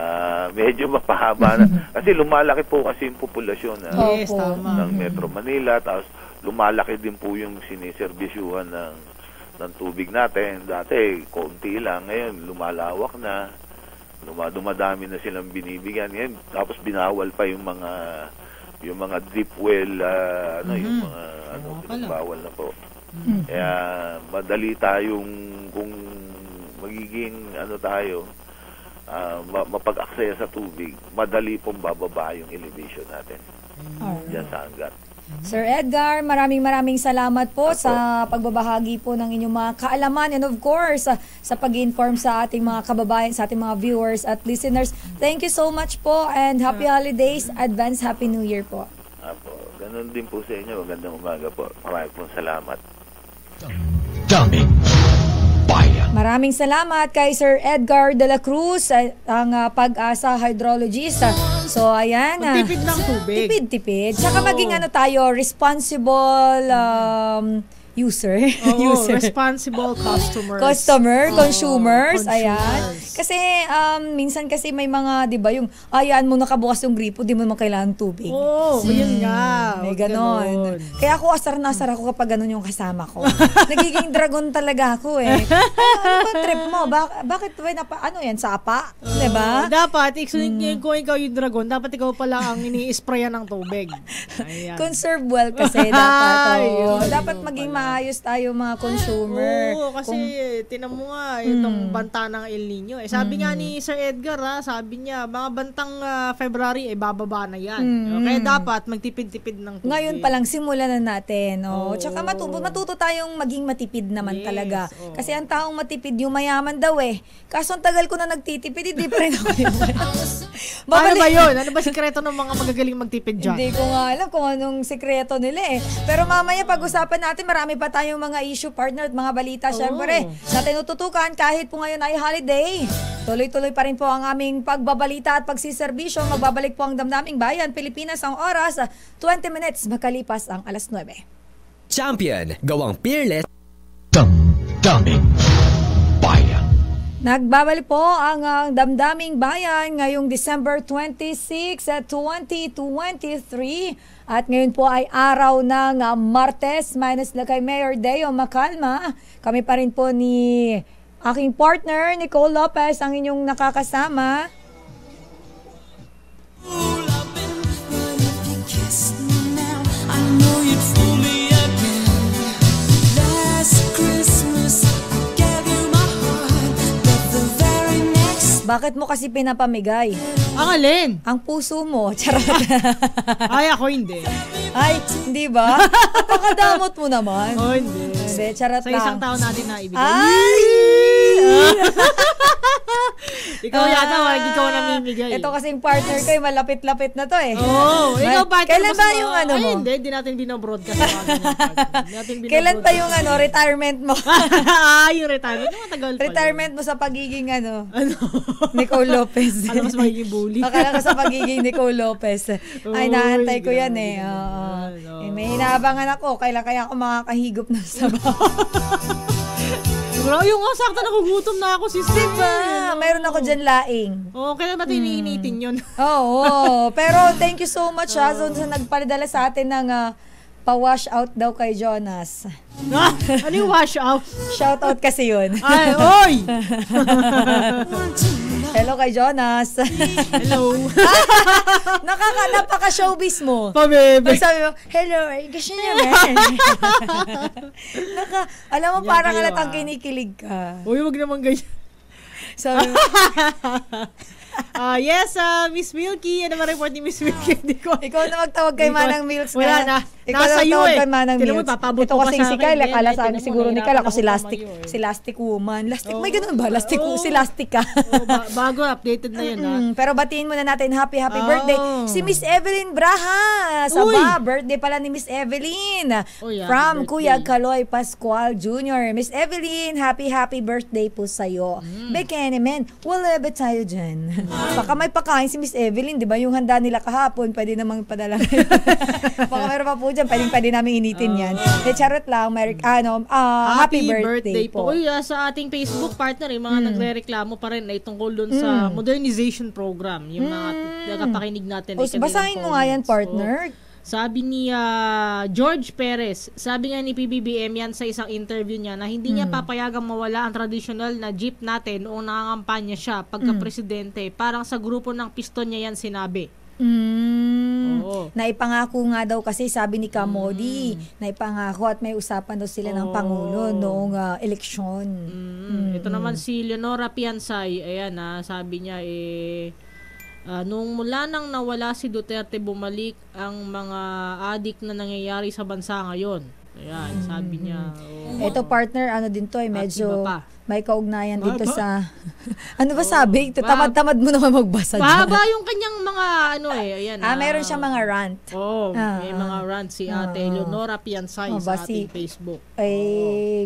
medyo mapahaba na. Kasi lumalaki po kasi yung populasyon ng Metro Manila, tapos lumalaki din po yung siniserbisyuhan ng tubig natin. Dati, konti lang. Ngayon, lumalawak na. Dumadami na silang binibigyan. Ngayon, tapos binawal pa yung mga deep well, yung mga bawal na po. Kaya madali tayong kung magiging mapag-aksaya sa tubig, madali pong bababa yung elevation natin. Diyan sa Angat. Sir Edgar, maraming salamat po sa pagbabahagi po ng inyong mga kaalaman and of course sa pag-inform sa ating mga kababayan, sa ating mga viewers at listeners. Thank you so much po and happy holidays, advance happy new year po. Ganun din po sa inyo. Magandang umaga po. Maraming pong salamat. Daming Bayan. Maraming salamat kay Sir Edgar de la Cruz, ang Pag-asa hydrologist. So, ayan. Magtipid ng tubig. Tipid. Saka maging tayo, responsible user. Responsible consumers. Ayan. Kasi, minsan kasi may mga, di ba, yung, ayan mo nakabukas yung gripo, di mo naman kailangan tubig. Yun nga. May ganon. Kaya ako, asar ako kapag ganon yung kasama ko. Nagiging dragon talaga ako eh. Ano ba trip mo? Bakit yan, sapa? Di ba? Dapat, kung ikaw yung dragon, dapat ikaw pala ang ini-sprayan ng tubig. Ayan. Conserve well kasi dapat. Dapat maging maayos tayo mga consumer. Kasi tinan mo nga itong banta ng El Nino. Sabi nga ni Sir Edgar, sabi niya, mga bantang February, bababa na yan. Kaya dapat magtipid-tipid ng tubig. Ngayon pa lang, simulan na natin. Tsaka matuto tayong maging matipid naman talaga. Kasi ang taong matipid, yung mayaman daw eh. Kaso ang tagal ko na nagtitipid, hindi pa rin ako Ano ba yun? Ano ba sikreto ng mga magagaling magtipid dyan? Hindi ko nga alam kung anong sikreto nila eh. Pero mamaya pag-usapan natin, marami pa tayong mga issue, partner, at mga balita, syempre, na tinututukan kahit po ngayon ay holiday. Tuloy-tuloy pa rin po ang aming pagbabalita at pagsiservisyo. Magbabalik po ang Damdaming Bayan, Pilipinas, ang oras, 20 minutes makalipas ang alas 9. Champion, gawang peerless. Damdaming Bayan. Nagbabalik po ang Damdaming Bayan ngayong December 26 at 2023. At ngayon po ay araw ng Martes, minus na kay Mayor Deo Macalma. Kami pa rin po ni aking partner, Nicole Lopez, ang inyong nakakasama. Bakit mo kasi pinapamigay? Ang alin? Ang puso mo. Charot. Ay, ako hindi. Ay, hindi ba? Napakadamot mo naman. Hindi. Charot sa lang. Isang taon natin na ibigay. Ay! Ikaw yata, ikaw namimigay. Ito kasing partner ko, malapit-lapit na to eh. Ikaw partner. Kailan ba yung mo? Hindi natin binobroadcast. Kailan pa yung retirement mo? Yung retirement. Matagal pa. Retirement mo sa pagiging Nicole Lopez. Mas magiging bully. Akala ko sa pagiging Nicole Lopez. Ay, naantay ko yan eh. May hinaabangan ako. Kailan kaya ako makakahigop ng sabaw? Yung nga, sakta nakugutom na ako, sister. Diba? Mayroon ako dyan laing. Kailan ba tiniinitin yun? Pero thank you so much sa nagpadala sa atin ng pa-wash out daw kay Jonas. Ano yung wash out? Shout out kasi yun. Ay, oy! Hello kay Jonas. Hello. Napaka-showbiz mo. Pabebe. Pag sabi mo, hello, gusto niya man. Alam mo, parang halatang kinikilig ka. Uy, wag naman ganyan. Sabi mo, yes, Miss Milky. Ano ba report ni Miss Milky? Ikaw na magtawag kay Manang Milks. Wala na. Ikaw nasa iyo kay Manang Milks. Ito kasing si Kyle. Akala sa siguro ni Kyle ako si Lastic Woman. Lastic, may ganun ba? Si Lastic ka. Bago, updated na yun. Pero batiin muna natin happy birthday. Si Miss Evelyn Braha. Birthday pala ni Miss Evelyn. From Kuya Kaloy Pascual Jr. Miss Evelyn, happy birthday po sa'yo. Bekene men, wala ba tayo dyan? Baka may pakain si Miss Evelyn, di ba? Yung handa nila kahapon, pwede namang padala. Baka meron pa po dyan, pwede namin initin yan. Charot lang, happy birthday po. Uy, sa ating Facebook partner, yung mga nagre-reklamo pa rin ay tungkol dun sa modernization program. Yung mga nagapakinig natin. Basahin mo nga yan, partner. Sabi ni George Perez, sabi nga ni PBBM yan sa isang interview niya na hindi niya papayagang mawala ang traditional na jeep natin o nangangampanya siya pagka-presidente. Parang sa grupo ng piston niya yan sinabi. Naipangako nga daw kasi sabi ni Kamodi, naipangako at may usapan daw sila ng Pangulo noong eleksyon. Ito naman si Leonora Piansay, ayan sabi niya nung mula nang nawala si Duterte, bumalik ang mga adik na nangyayari sa bansa ngayon. Ayan, sabi niya. Ito partner, din to medyo may kaugnayan dito sa ano ba sabi? Tamad-tamad mo naman magbasa dyan. Mahaba yung kanyang mga ayan. Meron siyang mga rant. May mga rant si Ate Leonora Piansay sa ating Facebook.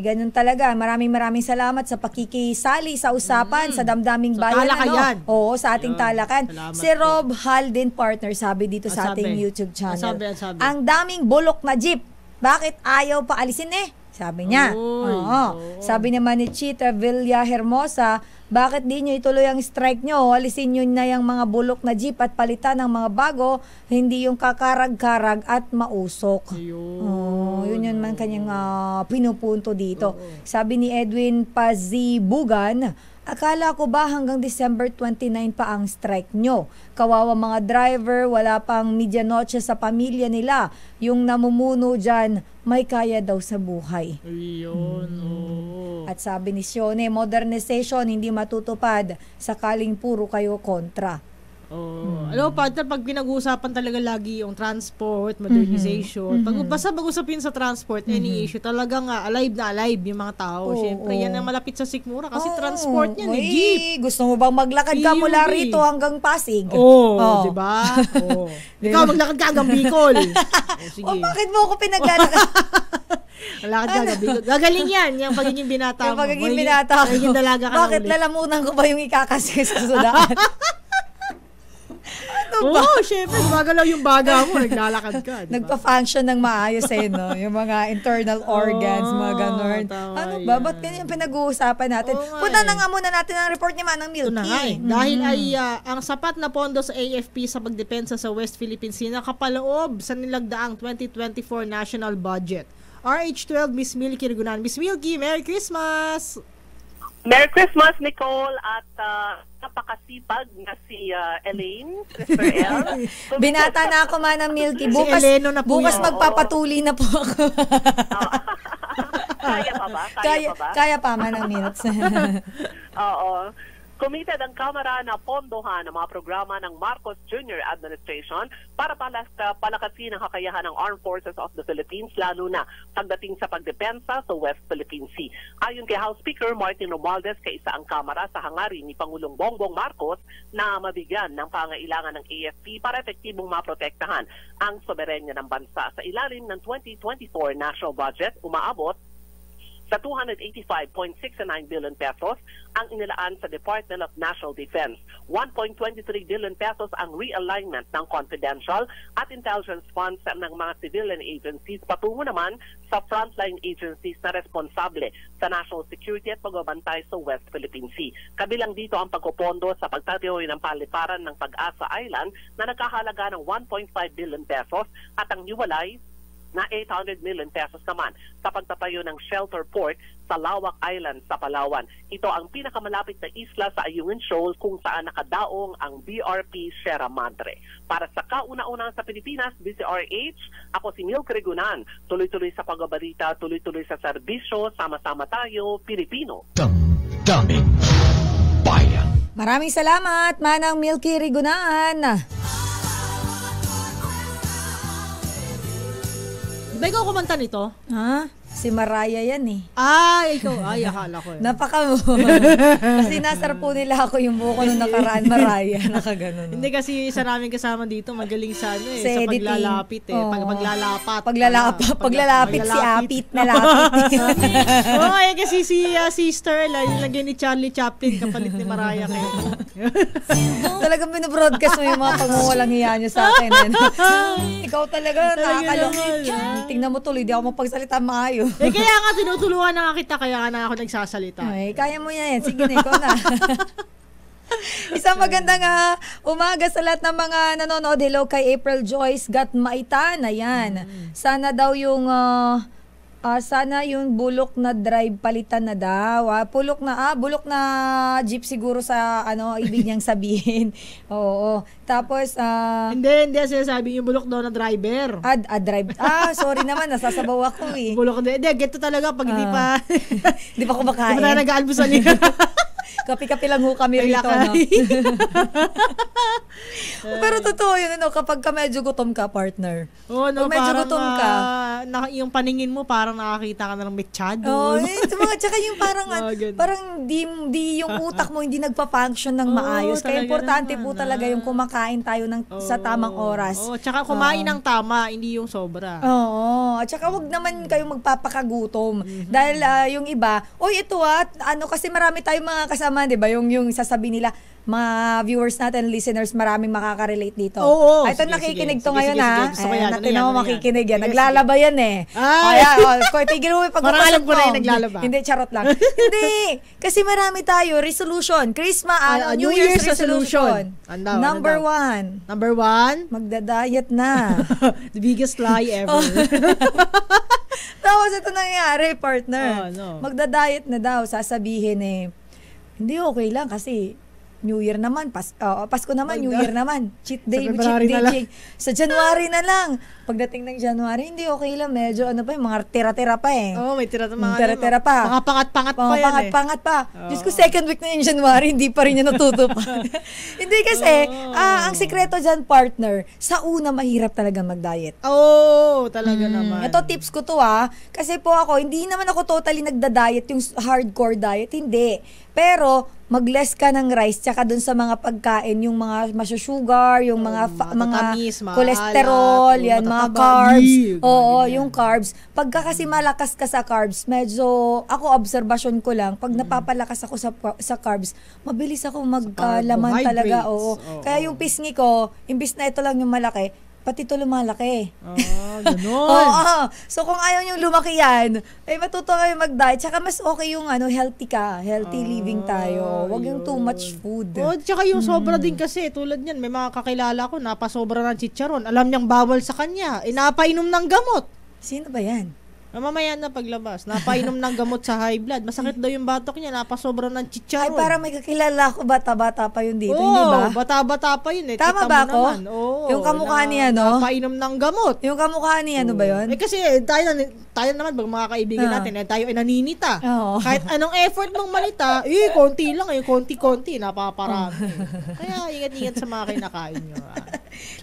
Ganun talaga. Maraming salamat sa pakikisali sa usapan sa damdaming bayan. Talakayan. Sa ating talakan. Si Rob Haldin, partner, sabi dito sa ating YouTube channel. Sabi. Ang daming bulok na jeep. Bakit ayaw pa alisin Sabi niya. Sabi naman ni Chita Villa Hermosa, bakit di nyo ituloy ang strike nyo? Alisin nyo na yung mga bulok na jeep at palitan ng mga bago, hindi yung kakarag-karag at mausok. Yun man kanyang pinupunto dito. Sabi ni Edwin Pazibugan, akala ko ba hanggang December 29 pa ang strike nyo? Kawawa mga driver, wala pang medianoche sa pamilya nila. Yung namumuno dyan, may kaya daw sa buhay. At sabi ni Sione, modernization hindi matutupad sakaling puro kayo kontra. Alam mo, partner, pag pinag-uusapan talaga lagi yung transport, modernization, pag usapin sa transport, any issue, talagang alive na alive yung mga tao. Siyempre, yan ang malapit sa sikmura kasi transport yan jeep. Gusto mo bang maglakad ka mula rito hanggang Pasig? Diba? Ikaw maglakad ka hanggang Bicol. Sige. Bakit mo ako pinaglalakad? Lakad ka hanggang Bicol. Gagaling yan, yung pagiging binata mo. Yung pagiging binata mo. Pagiging dalaga ka. Bakit lalamunan ko ba yung ikakasya sa sulaan? Syempre, gumagalaw yung baga mo, naglalakad ka. Diba? Nagpa-function ng maayos no? Yung mga internal organs, mga ganun. Ba't ganyan pinag-uusapan natin? Punta na nga muna natin ang report ni Manang Milky. Ito na nga Dahil ang sapat na pondo sa AFP sa pagdepensa sa West Philippine Sea nakapaloob sa nilagdaang 2024 national budget. RH12, Miss Milky Rigunan. Miss Milky, Merry Christmas! Merry Christmas, Nicole, at napakasipag na si Elaine, Sister El. Binata na ako, Manang Milky. Bukas magpapatuli na po ako. Kaya pa ba? Kaya pa, Manang Milky. Oo. Committed ang Kamara na pondohan ang mga programa ng Marcos Jr. Administration para palakasin ang kakayahan ng Armed Forces of the Philippines, lalo na pagdating sa pagdepensa sa West Philippine Sea. Ayon kay House Speaker Martin Romualdez, kaisa ang Kamara sa hangarin ni Pangulong Bongbong Marcos na mabigyan ng pangailangan ng AFP para epektibong maprotektahan ang soberenya ng bansa. Sa ilalim ng 2024 national budget, umaabot sa 285.69 billion pesos ang inilaan sa Department of National Defense. 1.23 billion pesos ang realignment ng confidential at intelligence funds ng mga civilian agencies patungo naman sa frontline agencies na responsable sa national security at pagbabantay sa West Philippine Sea. Kabilang dito ang pagpopondo sa pagtatayo ng paliparan ng Pag-asa Island na nagkahalaga ng 1.5 billion pesos at ang hiwalay na 800 million pesos naman sa pagtatayo ng shelter port sa Lawak Island sa Palawan. Ito ang pinakamalapit na isla sa Ayungin Shoal kung saan nakadaong ang BRP Sierra Madre. Para sa kauna-unang sa Pilipinas, DCRH, ako si Milky Rigunan. Tuloy-tuloy sa pagbabalita, tuloy-tuloy sa serbisyo, sama-sama tayo, Pilipino. Damdaming Bayan. Maraming salamat, Manang Milky Rigunan. Ba ikaw kumanta nito? Ha? Si Mariah yan eh. Ay, ikaw. Ay, akala ko. Napaka mo. Kasi nasar po nila ako yung buko nung nakaraan, Mariah. Nakaganon. Hindi kasi isa namin kasama dito, magaling sa ano eh. Sa editing. Paglalapit eh. Paglalapat. Paglalapit si Apit na lapit. Oo, kasi si Sister, lagyan ni Charlie Chaplin, kapalit ni Mariah kayo. Talagang binobroadcast mo yung mga pagmawalang hiya nyo sa akin. Ikaw talaga, nakakalungit. Tingnan mo tuloy, di ako mapagsalita maayo. Kaya nga tinutulungan na nga kita, kaya nga ako nagsasalita. Ay, kaya mo yan. Sige na, ikaw na. Isang magandang umaga sa lahat ng mga nanonood. Hello kay April Joyce Gatmaitan. Ayan. Sana daw yung sana yung bulok na drive palitan na daw. Bulok na jeep siguro sa ibig niyang sabihin. Oo. Tapos hindi sinasabi yung bulok daw na driver. Drive. Sorry naman, nasasabaw ako eh. Bulok na. Hindi, geto talaga pag hindi pa hindi pa kumakain. Hindi pa nag-aalmusal. Kapi-kapi lang ho kami rito, no? Pero totoo yun, kapag ka medyo gutom ka, partner. Oo, no, medyo gutom ka. Yung paningin mo, parang nakakita ka na ng mechado. Oo, tsaka yung parang di yung utak mo hindi nagpa-function ng maayos. Kaya importante po talaga yung kumakain tayo sa tamang oras. Oo, tsaka kumain ng tama, hindi yung sobra. Oo, at tsaka wag naman kayong magpapakagutom. Dahil yung iba, ito kasi marami tayong mga kasama, 'di ba? Yung sasabihin nila, mga viewers natin, listeners, maraming makaka-relate dito. Oo. Ito nakikinig to ngayon ha. Natin ako makikinig yan. Naglalaba yan eh. Kaya, tigil mo yung pagpapasok mo. Naglalaba. Hindi, charot lang. Hindi. Kasi marami tayo. Resolution. Christmas, New Year's resolution. Number one. Number one? Magda-diet na. The biggest lie ever. Tapos ito nangyari, partner. Magda-diet na daw. Sasabihin hindi okay lang kasi New Year naman, Pasko naman, New Year naman. Cheat day, sa January na lang. Pagdating ng January, hindi okay lang. Medyo yung mga tira-tira pa eh. Oo, may tira-tira pa. Mga pangat-pangat pa yan pangat pa. Diyos ko, second week na yung January, hindi pa rin yung natutupad. Hindi kasi, ang sikreto dyan, partner, sa una, mahirap talaga mag-diet. Oo, talaga naman. Ito, tips ko to kasi po ako, hindi naman ako totally nagda-diet, yung hardcore diet, hindi. Pero, mag-less ka ng rice tsaka dun sa mga pagkain, yung mga masyasugar, yung mga tamis, cholesterol, yan, mga carbs. Oo, yung carbs. Pagka kasi malakas ka sa carbs, medyo, ako observation ko lang, pag napapalakas ako sa carbs, mabilis ako magkalaman talaga. Oo. Kaya yung pisngi ko, imbis na ito lang yung malaki, pati ito lumalaki. Ganun. Oo. So, kung ayaw nyo lumaki yan, matuto kayo mag-diet. Tsaka mas okay yung healthy ka. Healthy living tayo. Huwag yung too much food. Tsaka yung sobra din kasi. Tulad niyan, may mga kakilala ko, napasobra ng chicharon. Alam niyang bawal sa kanya. Napainom ng gamot. Sino ba yan? Mamaya na paglabas. Napainom ng gamot sa high blood. Masakit daw yung batok niya. Napasobra ng chicharon. Ay, parang may kakilala ko. Bata-bata pa yun dito. Oo, hindi ba? Bata-bata pa yun eh. Tama ba ako? Oo, yung kamukha niya, no? Napainom ng gamot. Yung kamukha niya, ba yun? Kasi tayo naman, mga kaibigan natin, tayo ay naninita. Kahit anong effort mong manita, konti lang, konti-konti, napaparami. Kaya ingat-ingat sa mga kinakain nyo.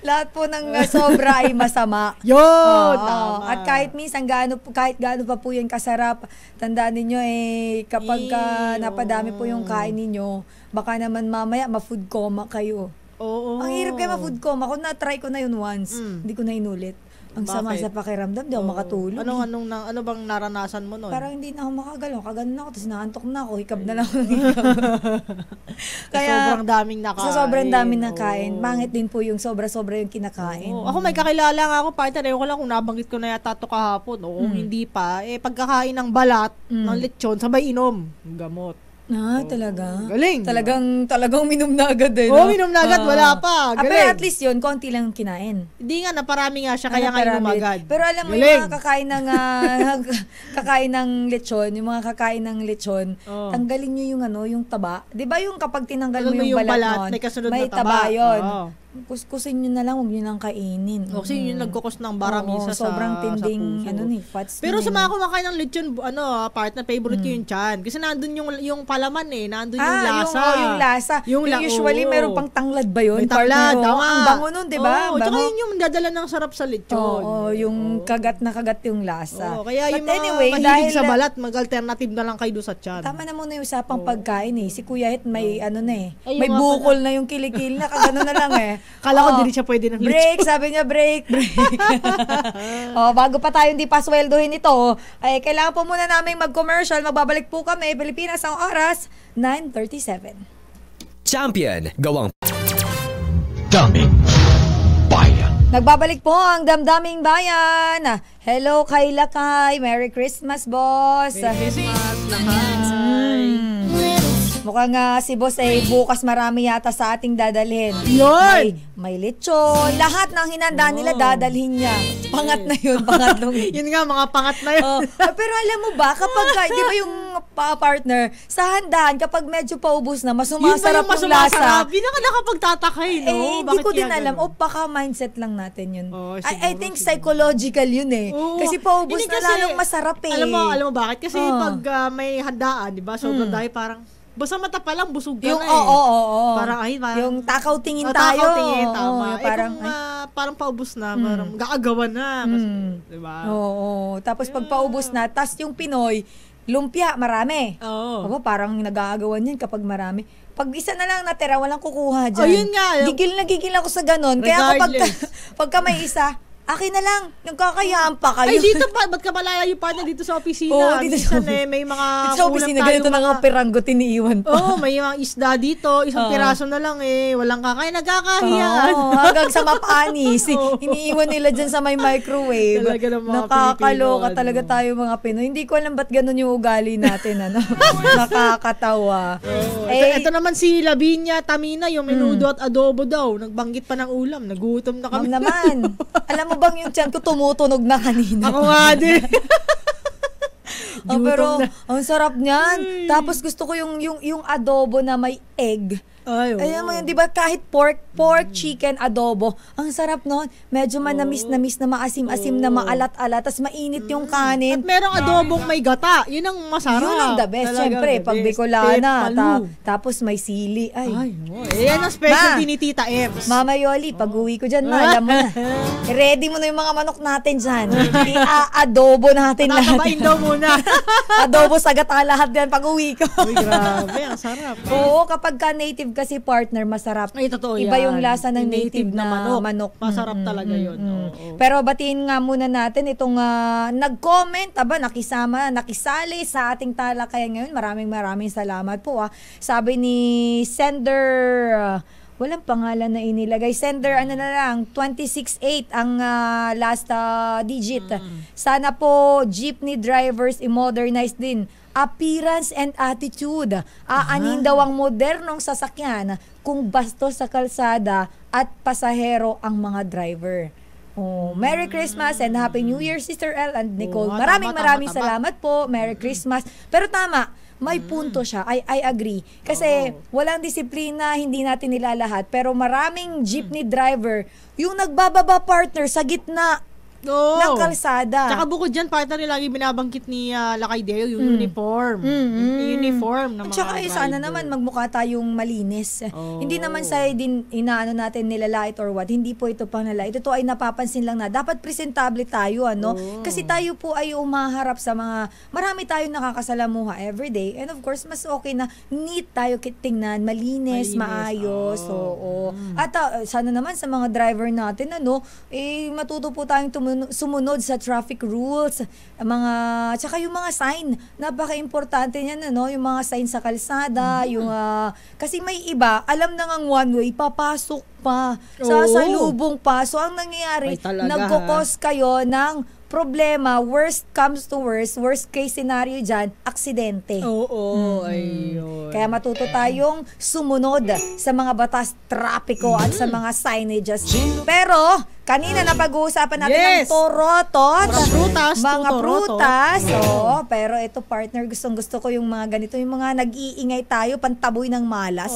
Lahat po ng sobra ay masama. Yun! Tama. At kahit minsan, kahit gaano pa po yan kasarap, tandaan ninyo kapag napadami po yung kain ninyo, baka naman mamaya ma-food coma kayo. Oo. Ang hirap kayo ma-food coma. Kung na-try ko na yun once, hindi ko na inulit. Ang sama sa pakiramdam, di ako makatulog. Ano bang naranasan mo nun? Parang hindi na ako makagalaw. Kaganon ako, tapos naantok na ako. Hikab na lang ako ng hikab. Kaya, sobrang daming nakain. Sa sobrang daming nakain. Mangit din po yung sobra-sobra yung kinakain. Ako may kakilala nga ako, partner. Ewan ko lang kung nabanggit ko na yata ito kahapon. O kung hindi pa, pagkakain ng balat, ng lechon, sabay inom. Gamot. Talaga? Galing. Talagang minom na agad minom na agad, wala pa. Galing. Pero at least yun, konti lang kinain. Hindi nga, naparami nga siya, kaya nga inom agad. Pero alam mo, yung mga kakain ng lechon, yung mga kakain ng lechon, tanggalin nyo yung taba. Di ba yung kapag tinanggal mo yung balat nun, may kasunod may na taba yun. kuskusin nyo na lang, huwag nyo nang kainin. Kasi yun yung nagkukos ng baramisa sobrang tinding, sa puso. Pero sa mga kumakain ng lechon, partner, favorite ko yung tiyan. Kasi nandun yung palaman nandun yung lasa. Yung lasa. Usually, meron pang tanglad ba yun? May tanglad, ang bango nun, di ba? Tsaka yun yung dadala ng sarap sa lechon. Yung kagat na kagat yung lasa. Kaya yung mga mahilig sa balat, mag-alternative na lang kayo doon sa tiyan. Tama na muna yung usapang pagkain si Kuya Het may may bukol na yung kilikil na, kagano na lang Kala ko din siya pwede ng break, sabi niya break. Bago pa tayo hindi pasweldohin ito, ay kailangan po muna namin mag-commercial. Magbabalik po kami. Pilipinas ang oras, 9:37. Champion, gawang Daming Bayan. Nagbabalik po ang Damdaming Bayan. Hello kay Lakay. Merry Christmas, boss. Merry Christmas, Lakay. Mukhang si boss bukas marami yata sa ating dadalhin. Yun! May lechon. Lahat ng hinanda nila dadalhin niya. Pangat na yun. Pangatlong. Yun nga, mga pangat na yun. Pero alam mo ba, kapag, di ba yung partner, sa handaan, kapag medyo paubos na, mas sumasarap yung lasa. Yun ang nakapagtatakay, no? Hindi ko din alam. Baka mindset lang natin yun. I think psychological yun Kasi paubos na lalong masarap Alam mo bakit? Kasi pag may handaan, di ba? Sobrang dahil parang basta mata pa lang, busog ka yung, na Parang, yung takaw tingin tayo. Takaw tingin, tama. Parang paubos na, parang gaagawan na. Kasi, diba? Tapos pag paubos na, tas yung Pinoy, lumpia, marami. Parang nag-aagawan yan kapag marami. Pag isa na lang natira, walang kukuha dyan. Yun nga. Gigil ako sa ganon. Kaya pagka may isa, akin na lang, nagkakayaan pa kayo. Ay, dito pa, ba't ka malala yung partner dito sa opisina? Dito sa may mga sa opisina, ganito na nga piranggo, tiniiwan pa. May mga isda dito, isang piraso na lang walang kakain, nagkakahiyaan. Hanggang sa mapanis, iniiwan nila dyan sa may microwave. Talaga ng mga Nakakaloka talaga tayo mga Pinoy. Hindi ko alam ba't ganun yung ugali natin, Nakakatawa. Ito naman si Lavinia Tamina, yung menudo at adobo daw. Nagbanggit pa ng ulam, nagutom na kami. Naman, alam mo bang yung tiyan ko tumutunog na kanina? Ako nga din. Pero ang sarap niyan. Tapos gusto ko yung adobo na may egg. Ayan mo yun, di ba? Kahit pork, chicken, adobo. Ang sarap nun. Medyo manamis na maasim-asim na maalat-alat. Tapos mainit yung kanin. At merong adobong may gata. Yun ang masarap. Yun ang the best. Siyempre, pag Bicolana. Tapos may sili. Yan ang specialty ni Tita Ems. Mama Yoli, pag uwi ko dyan, alam mo na. Ready mo na yung mga manok natin dyan. I-adobo natin lahat. Tatabain daw muna. Adobo sa gata lahat yan pag uwi ko. Uy, grabe. Ang sarap. Oo, kapag ka native kasi partner, masarap. Ay, totoo Iba yan. yung lasa ng native na manok. Masarap talaga yun. Pero batiin nga muna natin itong nag-comment, nakisali sa ating talakayan ngayon. Maraming salamat po. Sabi ni Sender, walang pangalan na inilagay. Sender, 268 ang last digit. Sana po jeepney drivers i-modernize din appearance and attitude. Aanin daw ang modernong sasakyan kung bastos sa kalsada at pasahero ang mga driver. Merry Christmas and Happy New Year, Sister El and Nicole. Maraming salamat po. Merry Christmas. Pero tama, may punto siya. I agree. Kasi walang disiplina, hindi natin nilalahat. Pero maraming jeepney driver, yung nagbababa partner sa gitna ng kalsada. Tsaka bukod dyan, partner nila lagi binabangkit ni Lakay Deo, yung uniform. Uniform ng mga tsaka sana naman magmukha tayong malinis. Hindi naman sa din inaano natin nilalait or what. Hindi po ito panlalait. Ito ay napapansin lang na dapat presentable tayo, Kasi tayo po ay umaharap sa marami tayong nakakasalamuha everyday. And of course, mas okay na neat tayo tingnan, malinis. Maayos. At sana naman sa mga driver natin, matuto po tayong sumunod sa traffic rules, tsaka yung mga sign, napaka-importante niyan, yung mga sign sa kalsada, kasi may iba, alam na ngang one way, papasok pa, sasalubong pa. So, ang nangyayari, nagkukos kayo ng problema, worst comes to worst case scenario dyan, aksidente. Ayun. Kaya matuto tayong sumunod sa mga batas trapiko at sa mga signages. Pero, Kanina napag-uusapan natin ng torotot, mga prutas. Oo, pero ito partner, gustong-gusto ko yung mga ganito, yung mga nag-iingay tayo, pantaboy ng malas.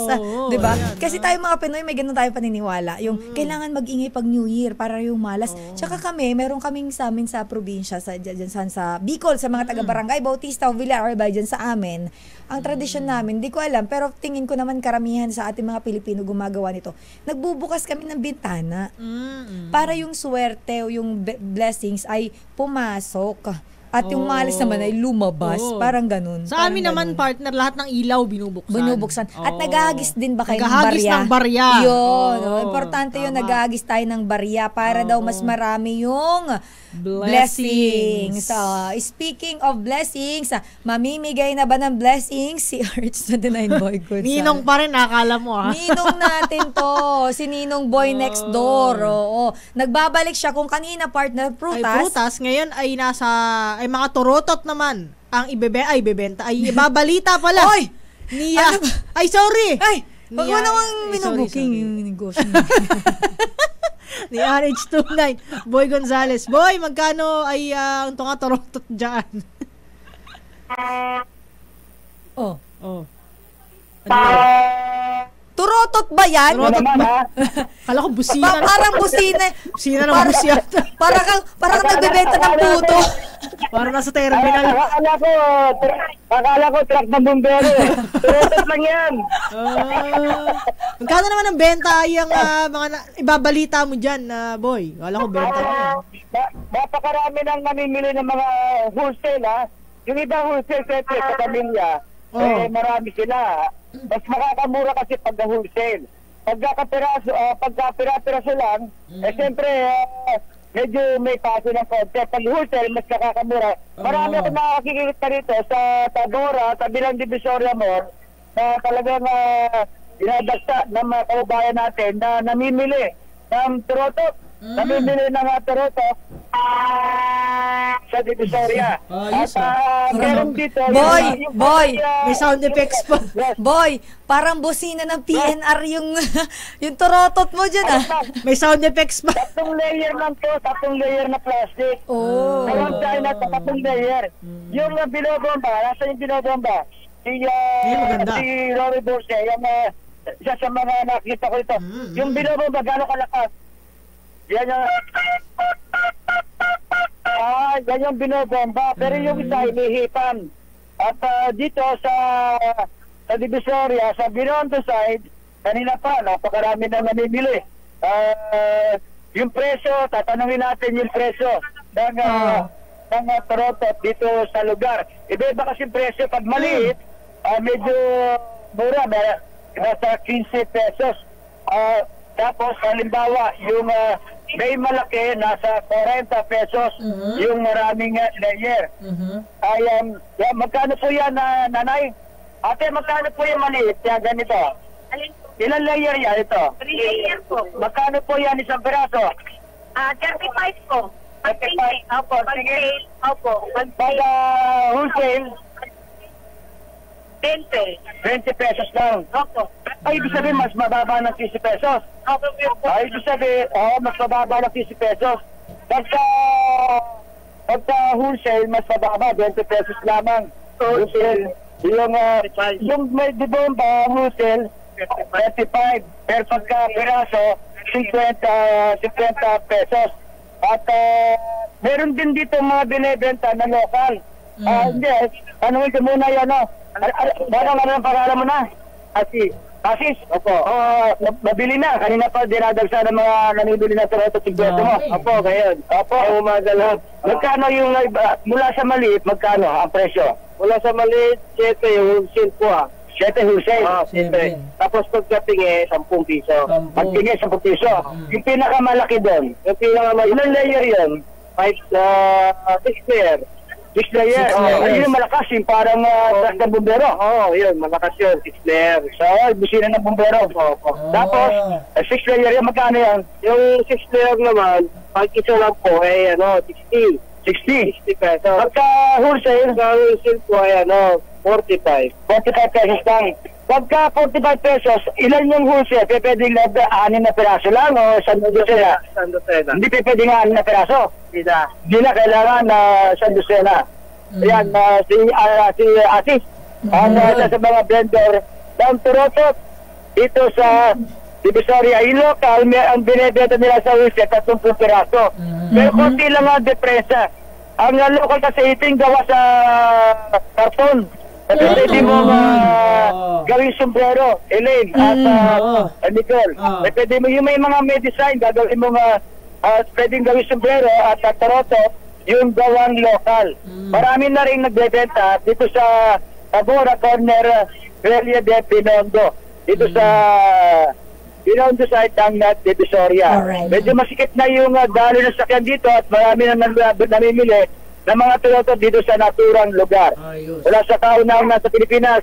Di ba? Kasi tayo mga Pinoy, may ganun tayo paniniwala. Yung kailangan mag-ingay pag New Year para yung malas. Tsaka kami, meron kaming sa amin sa probinsya, sa Bicol, sa mga taga-barangay, Bautista o Villar, dyan sa amin. Ang tradisyon namin, di ko alam, pero tingin ko naman karamihan sa ating mga Pilipino gumagawa nito. Nagbubukas kami ng bintana para yung swerte o yung blessings ay pumasok. At yung malis naman ay lumabas. Parang ganun. Sa amin naman, partner, lahat ng ilaw binubuksan. At naghahagis din ba kayo ng naghahagis barya? ng barya. Yun. Importante yun, naghahagis tayo ng barya para daw mas marami yung blessings. Speaking of blessings, mamimigay na ba ng blessings si RH29 Boy Gonzales? Ninong pa rin, nakala mo ha? Ninong natin to. Si Ninong Boy next door. Oo. Nagbabalik siya kung kanina partner prutas. Ngayon ay mga torotot naman ang ibebenta. Ay, ibabalita pala. Oy! Niya. Ay, sorry! Ay! Huwag mo namang minubuking yung negosyo. Ni RH29 Boy Gonzales. Boy, magkano ay ang tunga torotot dyan? Turotot ba yan? Turotot ba? Kala ko busina. Parang busina. Busina ng busya. Parang nagbebenta ng puto. Parang nasa terminal. Akala ko truck ng bumbero. Turotot lang yan. Magkano naman ang benta yung mga ibabalita mo dyan, boy? Kala ko benta mo. Napakarami nang namimili ng mga wholesale, ha? Yung iba wholesale, siyempre, sa pamilya, marami sila. Mas makakamura kasi pag wholesale. Pagka-pira-piraso lang, siyempre, medyo may paso ng konti. Pag wholesale, mas nakakamura. Marami ako nakakikita rito sa Tadora, tabi ng Divisoria Mall, na talagang dinadagsa ng mga kaubayan natin na namimili ng turotot. Namimili ng turotot sa Divisoria. At meron dito... Boy! May sound effects pa. Boy, parang busina ng PNR yung turotot mo dyan, May sound effects pa. Tatlong layer na plastic. Alam tayo na tatlong layer. Yung binobomba, nasa yung binobomba? Si Rory Borse, yung isa sa mga nakita ko ito. Yung binobomba, gano'ng kalakas? Yan yung binobomba. Pero yung isa, inihipan. At dito sa Divisoria, sa Binondo side, kanina pa, napakarami na namimili. Yung presyo, tatanungin natin yung presyo ng turotot dito sa lugar. Iba kasi presyo pag maliit, medyo mura, nasa 15 pesos. Tapos, halimbawa, yung may malaki, nasa 40 pesos, yung maraming layer. Magkano po yan, nanay? Ate, magkano po yung maliit? Yan, ganito. Ilan layer yan ito? 3 layer po. Magkano po yan isang piraso? 35 po. 35? Opo, sige. Opo. Pag wholesale? 20 pesos lang. Opo. Ay, ibig sabihin, mas mababa ng 15 pesos. Opo. Ay, ibig sabihin, mas mababa ng 15 pesos. Pagka wholesale, mas mababa, 20 pesos lamang. Wholesale. Yung may dibomba, wholesale, 35. Pero pagka piraso, 50 pesos. At meron din dito mga binibenta na lokal. Hindi, tanungin ko muna yan, Ano ang pangalan mo na? Asis? Opo. Mabili na. Kanina pa dinadagsa ng mga nanibili na turotot sigurado mo. Opo, ngayon. Opo, umaga lahat. Magkano yung, mula sa maliit, magkano ang presyo? Mula sa maliit, 7 yung wholesale po 7 wholesale? 7. Tapos pagkatingi, 10 piso. Pagtingi, 10 piso. Yung pinakamalaki doon, ilang layer yun? 6 layer. 6 layer. Ayun yung malakas, yung parang truck ng bumbero. Yun, malakas yun, 6 layer. So, busina ng bumbero. Tapos, 6 layer yan, magkano yan? Yung 6 layer naman, pag isa lang po, 60 pesos. Pagka wholesale po ay 45 pesos lang. Pagka 45 pesos, ilan yung wholesale? Pwedeng 6 na piraso lang o sandosena? Sandosena. Hindi pwedeng 6 na piraso? Hindi na kailangan na sandosena. Ayan, si Asis, ang sa mga vendor ng Toronto, dito sa Divisoria, yung local, ang binibenta nila sa wholesale, 30 piraso. Pero konti lang ang depresa. Ang local kasi iting gawa sa karton. Kasi pwede mo gawing sombrero, Elaine, at Nicole. Pwede mo, yung may mga may design, gagawin mo pwedeng gawing sombrero at Toronto, yung gawang local. Marami na rin nagbebenta dito sa Tabora Corner, Relia de Pinondo. Dito sa Pinondo side ng Divisoria. Medyo masikip na yung dalo ng sakyan dito at marami na namimili ng mga Toronto dito sa naturang lugar. Wala sa kaunang nasa Pilipinas.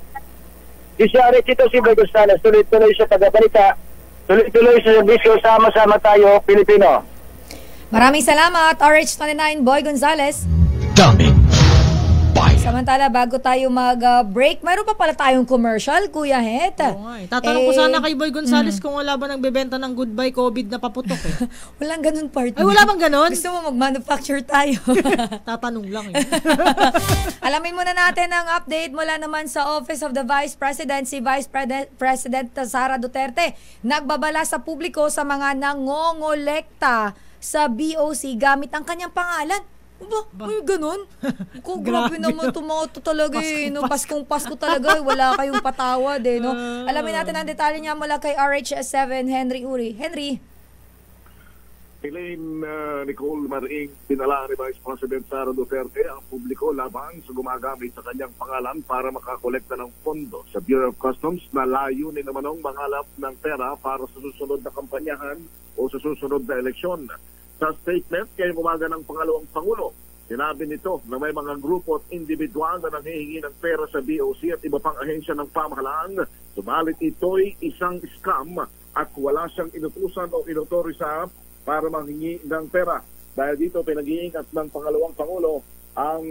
Di siya ito si Boy Gonzales. Tuloy-tuloy sa pagbabalita. Tuloy-tuloy sa servisyo. Sama-sama tayo, Pilipino. Maraming salamat, RH29 Boy Gonzales. Daming Bayan. Samantala, bago tayo mag-break, mayroon pa pala tayong commercial, Kuya Het. Tatanong ko sana kay Boy Gonzales kung wala ba nagbebenta ng Goodbye COVID na paputok eh. Walang ganun partner. Ay, wala bang ganun? Gusto mo mag-manufacture tayo. Tatanong lang eh. Alamin muna natin ang update mula naman sa Office of the Vice President. Si Vice President Sara Duterte nagbabala sa publiko sa mga nangongolekta sa BOC gamit ang kanyang pangalan. Ay, ganun? Kung grabe naman ito mga ito talaga eh. No? Paskong-Pasko talaga. Wala kayong patawad eh. No? Alamin natin ang detalye niya mula kay RH7 Henry Uri. Henry. Elaine, Nicole Maring, pinala ni Vice President Sara Duterte ang publiko labang sa gumagamit sa kanyang pangalan para makakolekta ng pondo sa Bureau of Customs na layunin naman ang mangalap ng pera para sa susunod na kampanyahan o sa susunod na eleksyon. Sa statement ngayong umaga ng pangalawang Pangulo, sinabi nito na may mga grupo at individual na nanghihingi ng pera sa BOC at iba pang ahensya ng pamahalaan. Subalit ito'y isang scam at wala siyang inutusan o inutorisa para manghingi ng pera. Dahil dito pinag-iingat ng pangalawang Pangulo ang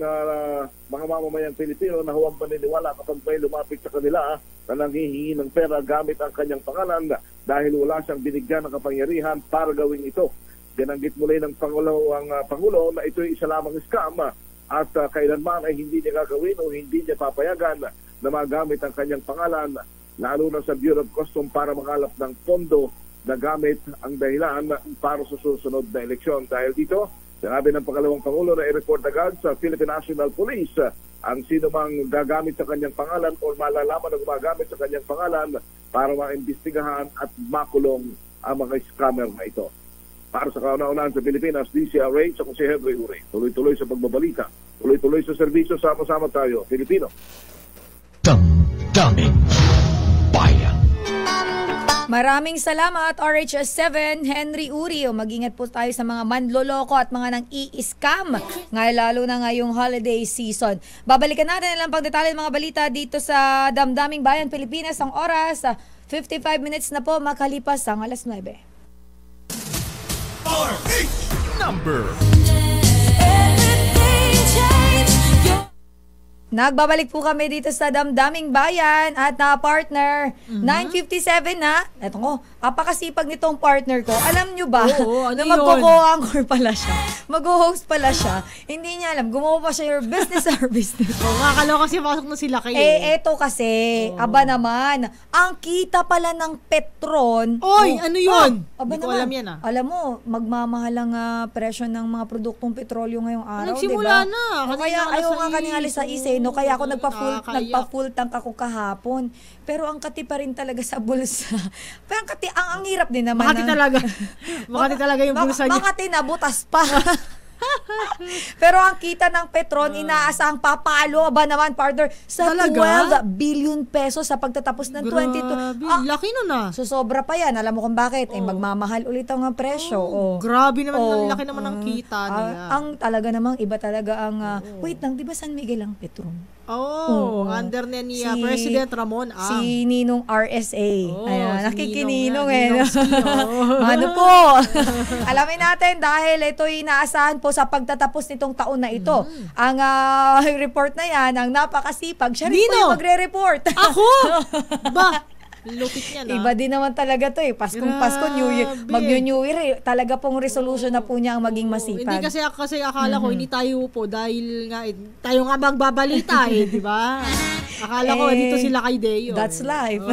mga mamamayang Pilipino na huwag maniniwala kapag may lumapit sa kanila na nanghihingi ng pera gamit ang kanyang pangalan dahil wala siyang binigyan ng kapangyarihan para gawin ito. Binanggit muli ng Pangulo na ito ay isa lamang scam at kailanman ay hindi niya gagawin o hindi niya papayagan na magamit ang kanyang pangalan lalo na sa Bureau of Customs para makalap ng pondo na gamit ang dahilan para sa susunod na eleksyon. Dahil dito, sinabi ng pangalawang Pangulo na i-report agad sa Philippine National Police ang sino mang gagamit sa kanyang pangalan o malalaman na gumagamit sa kanyang pangalan para maimbestigahan at makulong ang mga scammer na ito. Para sa kauna-unahan sa Pilipinas, DCRH, ako si Henry Uri. Tuloy-tuloy sa pagbabalita. Tuloy-tuloy sa serbisyo. Sama-sama tayo, Pilipino. Daming Bayan. Maraming salamat, RH7 Henry Uri. Mag-ingat po tayo sa mga manloloko at mga nang i-scam. Ngayon lalo na ngayong holiday season. Babalikan natin ilang pagdetalye ng mga balita dito sa Damdaming Bayan, Pilipinas. Ang oras, 55 minutes na po makalipas ang alas 9. RH number. Nagbabalik po kami dito sa Damdaming Bayan at partner 9:57 na. Eto ko, apakasipag nitong partner ko. Alam nyo ba na magko-co-anchor pala siya? Mag-host pala siya. Hindi niya alam. Gumawa pa siya your business or business. Kakalaw kasi pasok na sila kayo. Eto kasi, aba naman, ang kita pala ng Petron. Oy, ano yun? Aba Hindi ko naman, alam yan alam mo, magmamahal ang presyo ng mga produktong petrolyo ngayong araw, nagsimula diba? na. Kaya ayaw nga kanina alis sa isa, no? Kaya ako nagpa-full tank ako kahapon. Pero ang kati pa rin talaga sa bulsa. Pero ang kati, ang hirap din naman. Makati talaga. Makati talaga yung bulsa niya. Makati na, butas pa. Pero ang kita ng Petron, inaasahang papalo ba naman, partner, sa talaga? 12 billion pesos sa pagtatapos ng 22. Laki nun ah. So sobra pa yan. Alam mo kung bakit? Magmamahal ulit ang presyo. Grabe naman, laki naman ang kita nila. Ang talaga namang iba talaga ang, wait lang, di ba San Miguel ang Petron? Under na ni President Ramon Ang. Si Ninong RSA. Ayan, nakikininong Ano po? Alamin natin dahil ito'y inaasahan po sa pagtatapos nitong taon na ito. Ang report na yan, ang napakasipag, siya rin po yung magre-report. Ako? Ba? Lupit niya na. Iba din naman talaga to eh. Pasko, New Year. Mag-New Year eh. Talaga pong resolution na po niya ang maging masipag. Hindi kasi akala ko, hindi tayo po dahil nga, tayo nga magbabalita eh, di ba? Akala ko, dito sila kay Deo. That's life.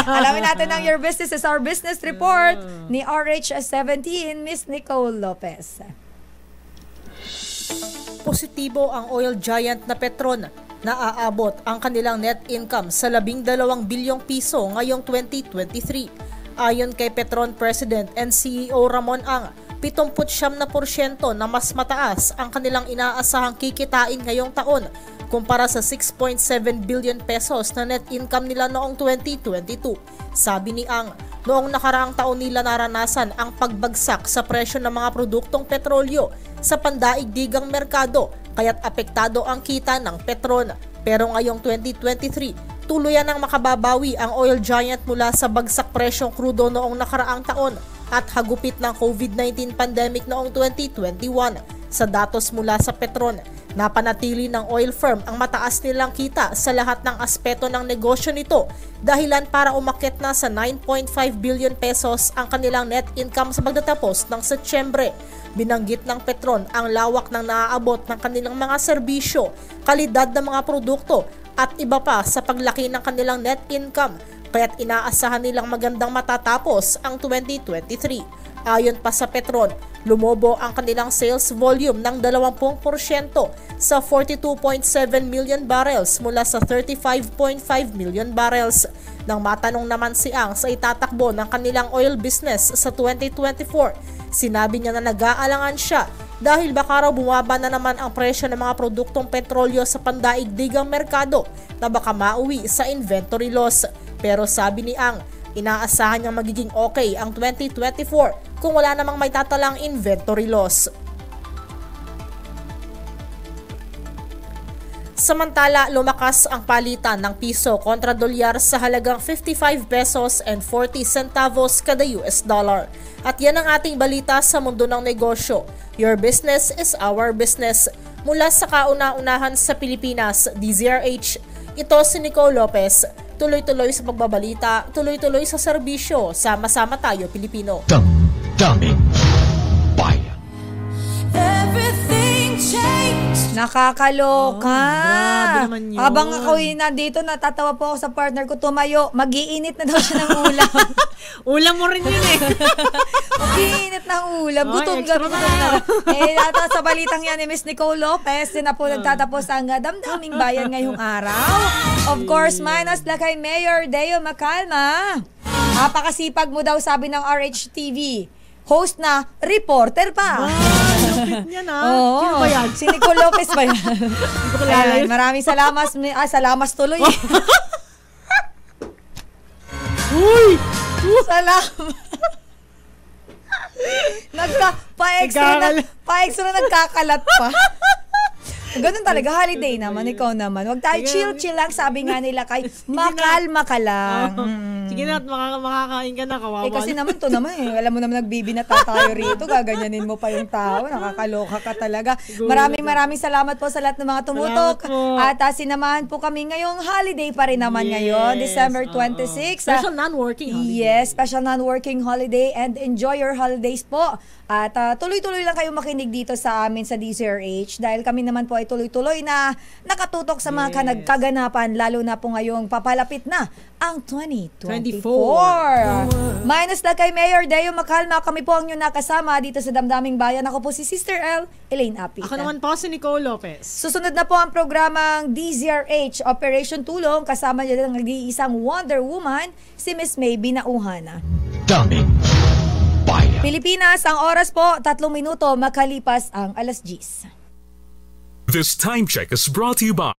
Alamin natin ang Your Business is Our Business report ni RH17, Miss Nicole Lopez. Positibo ang oil giant na Petron na aabot ang kanilang net income sa 12 bilyong piso ngayong 2023. Ayon kay Petron President and CEO Ramon Ang, 79% na mas mataas ang kanilang inaasahang kikitain ngayong taon kumpara sa 6.7 billion pesos na net income nila noong 2022. Sabi ni Ang, noong nakaraang taon nila naranasan ang pagbagsak sa presyo ng mga produktong petrolyo sa pandaigdigang merkado kaya't apektado ang kita ng Petron. Pero ngayong 2023, tuluyan ang makababawi ang oil giant mula sa bagsak presyong krudo noong nakaraang taon at hagupit ng COVID-19 pandemic noong 2021. Sa datos mula sa Petron, napanatili ng oil firm ang mataas nilang kita sa lahat ng aspeto ng negosyo nito, dahilan para umakyat na sa 9.5 billion pesos ang kanilang net income sa pagtatapos ng Setyembre. Binanggit ng Petron ang lawak ng naaabot ng kanilang mga serbisyo, kalidad ng mga produkto at iba pa sa paglaki ng kanilang net income, kaya't inaasahan nilang magandang matatapos ang 2023. Ayon pa sa Petron, lumobo ang kanilang sales volume ng 20% sa 42.7 million barrels mula sa 35.5 million barrels. Nang matanong naman si Ang sa itatakbo ng kanilang oil business sa 2024, sinabi niya na nag-aalangan siya dahil baka raw bumaba na naman ang presyo ng mga produktong petrolyo sa pandaigdigang merkado na baka mauwi sa inventory loss. Pero sabi ni Ang, inaasahan niyang magiging okay ang 2024 kung wala namang may tatalang inventory loss. Samantala, lumakas ang palitan ng piso kontra dolyar sa halagang 55 pesos and 40 centavos kada US dollar. At yan ang ating balita sa mundo ng negosyo. Your business is our business. Mula sa kauna-unahan sa Pilipinas, DZRH, ito si Nicole Lopez. Tuloy-tuloy sa pagbabalita, tuloy-tuloy sa serbisyo. Sama-sama tayo, Pilipino. Damdamin Bayan. Nakakaloka. Habang ako'y nandito, natatawa po ako sa partner ko, tumayo, mag-iinit na daw siya ng ulam. Ulam mo rin yun eh. Mag-iinit ng ulam. Gutom na. Nata sa balitang yan ni Miss Nicole Lopez, din na po nagtatapos ang Damdaming Bayan ngayong araw. Of course, minus la kay Mayor Deo Macalma. Napakasipag mo daw, sabi ng RHTV. Host na, reporter pa. Lupit niya na. Sino ba yan? Si Nicole Lopez ba yan? Hindi ko kilala. Maraming salamat. Salamat tuloy. Uy! Salamat. Pa-extra na nagkakalat pa. Ganun talaga, holiday naman, ikaw naman. Huwag tayo chill lang, sabi nga nila kay makalma ka lang. Sige na, makakain ka na, kawawa. Kasi naman to naman alam mo naman nagbibinata tayo rito, gaganyanin mo pa yung tao, nakakaloka ka talaga. Maraming salamat po sa lahat ng mga tumutok. At sinamahan po kami ngayong holiday pa rin naman ngayon, December 26. Special non-working holiday. Yes, special non-working holiday and enjoy your holidays po. At tuloy-tuloy lang kayo makinig dito sa amin sa DZRH dahil kami naman po ay tuloy-tuloy na nakatutok sa mga kaganapan, lalo na po ngayong papalapit na ang 2024. Minus na kay Mayor Deo Macalma, kami po ang inyong nakasama dito sa Damdaming Bayan. Ako po si Sister L, Elaine Apit. Ako naman po si Nicole Lopez. Susunod na po ang programang DZRH Operation Tulong, kasama niya ng nag-iisang Wonder Woman, si Miss May Binauhana. Daming Bayan. Pilipinas, ang oras po, 3 minuto makalipas ang 10:00. This time check is brought to you by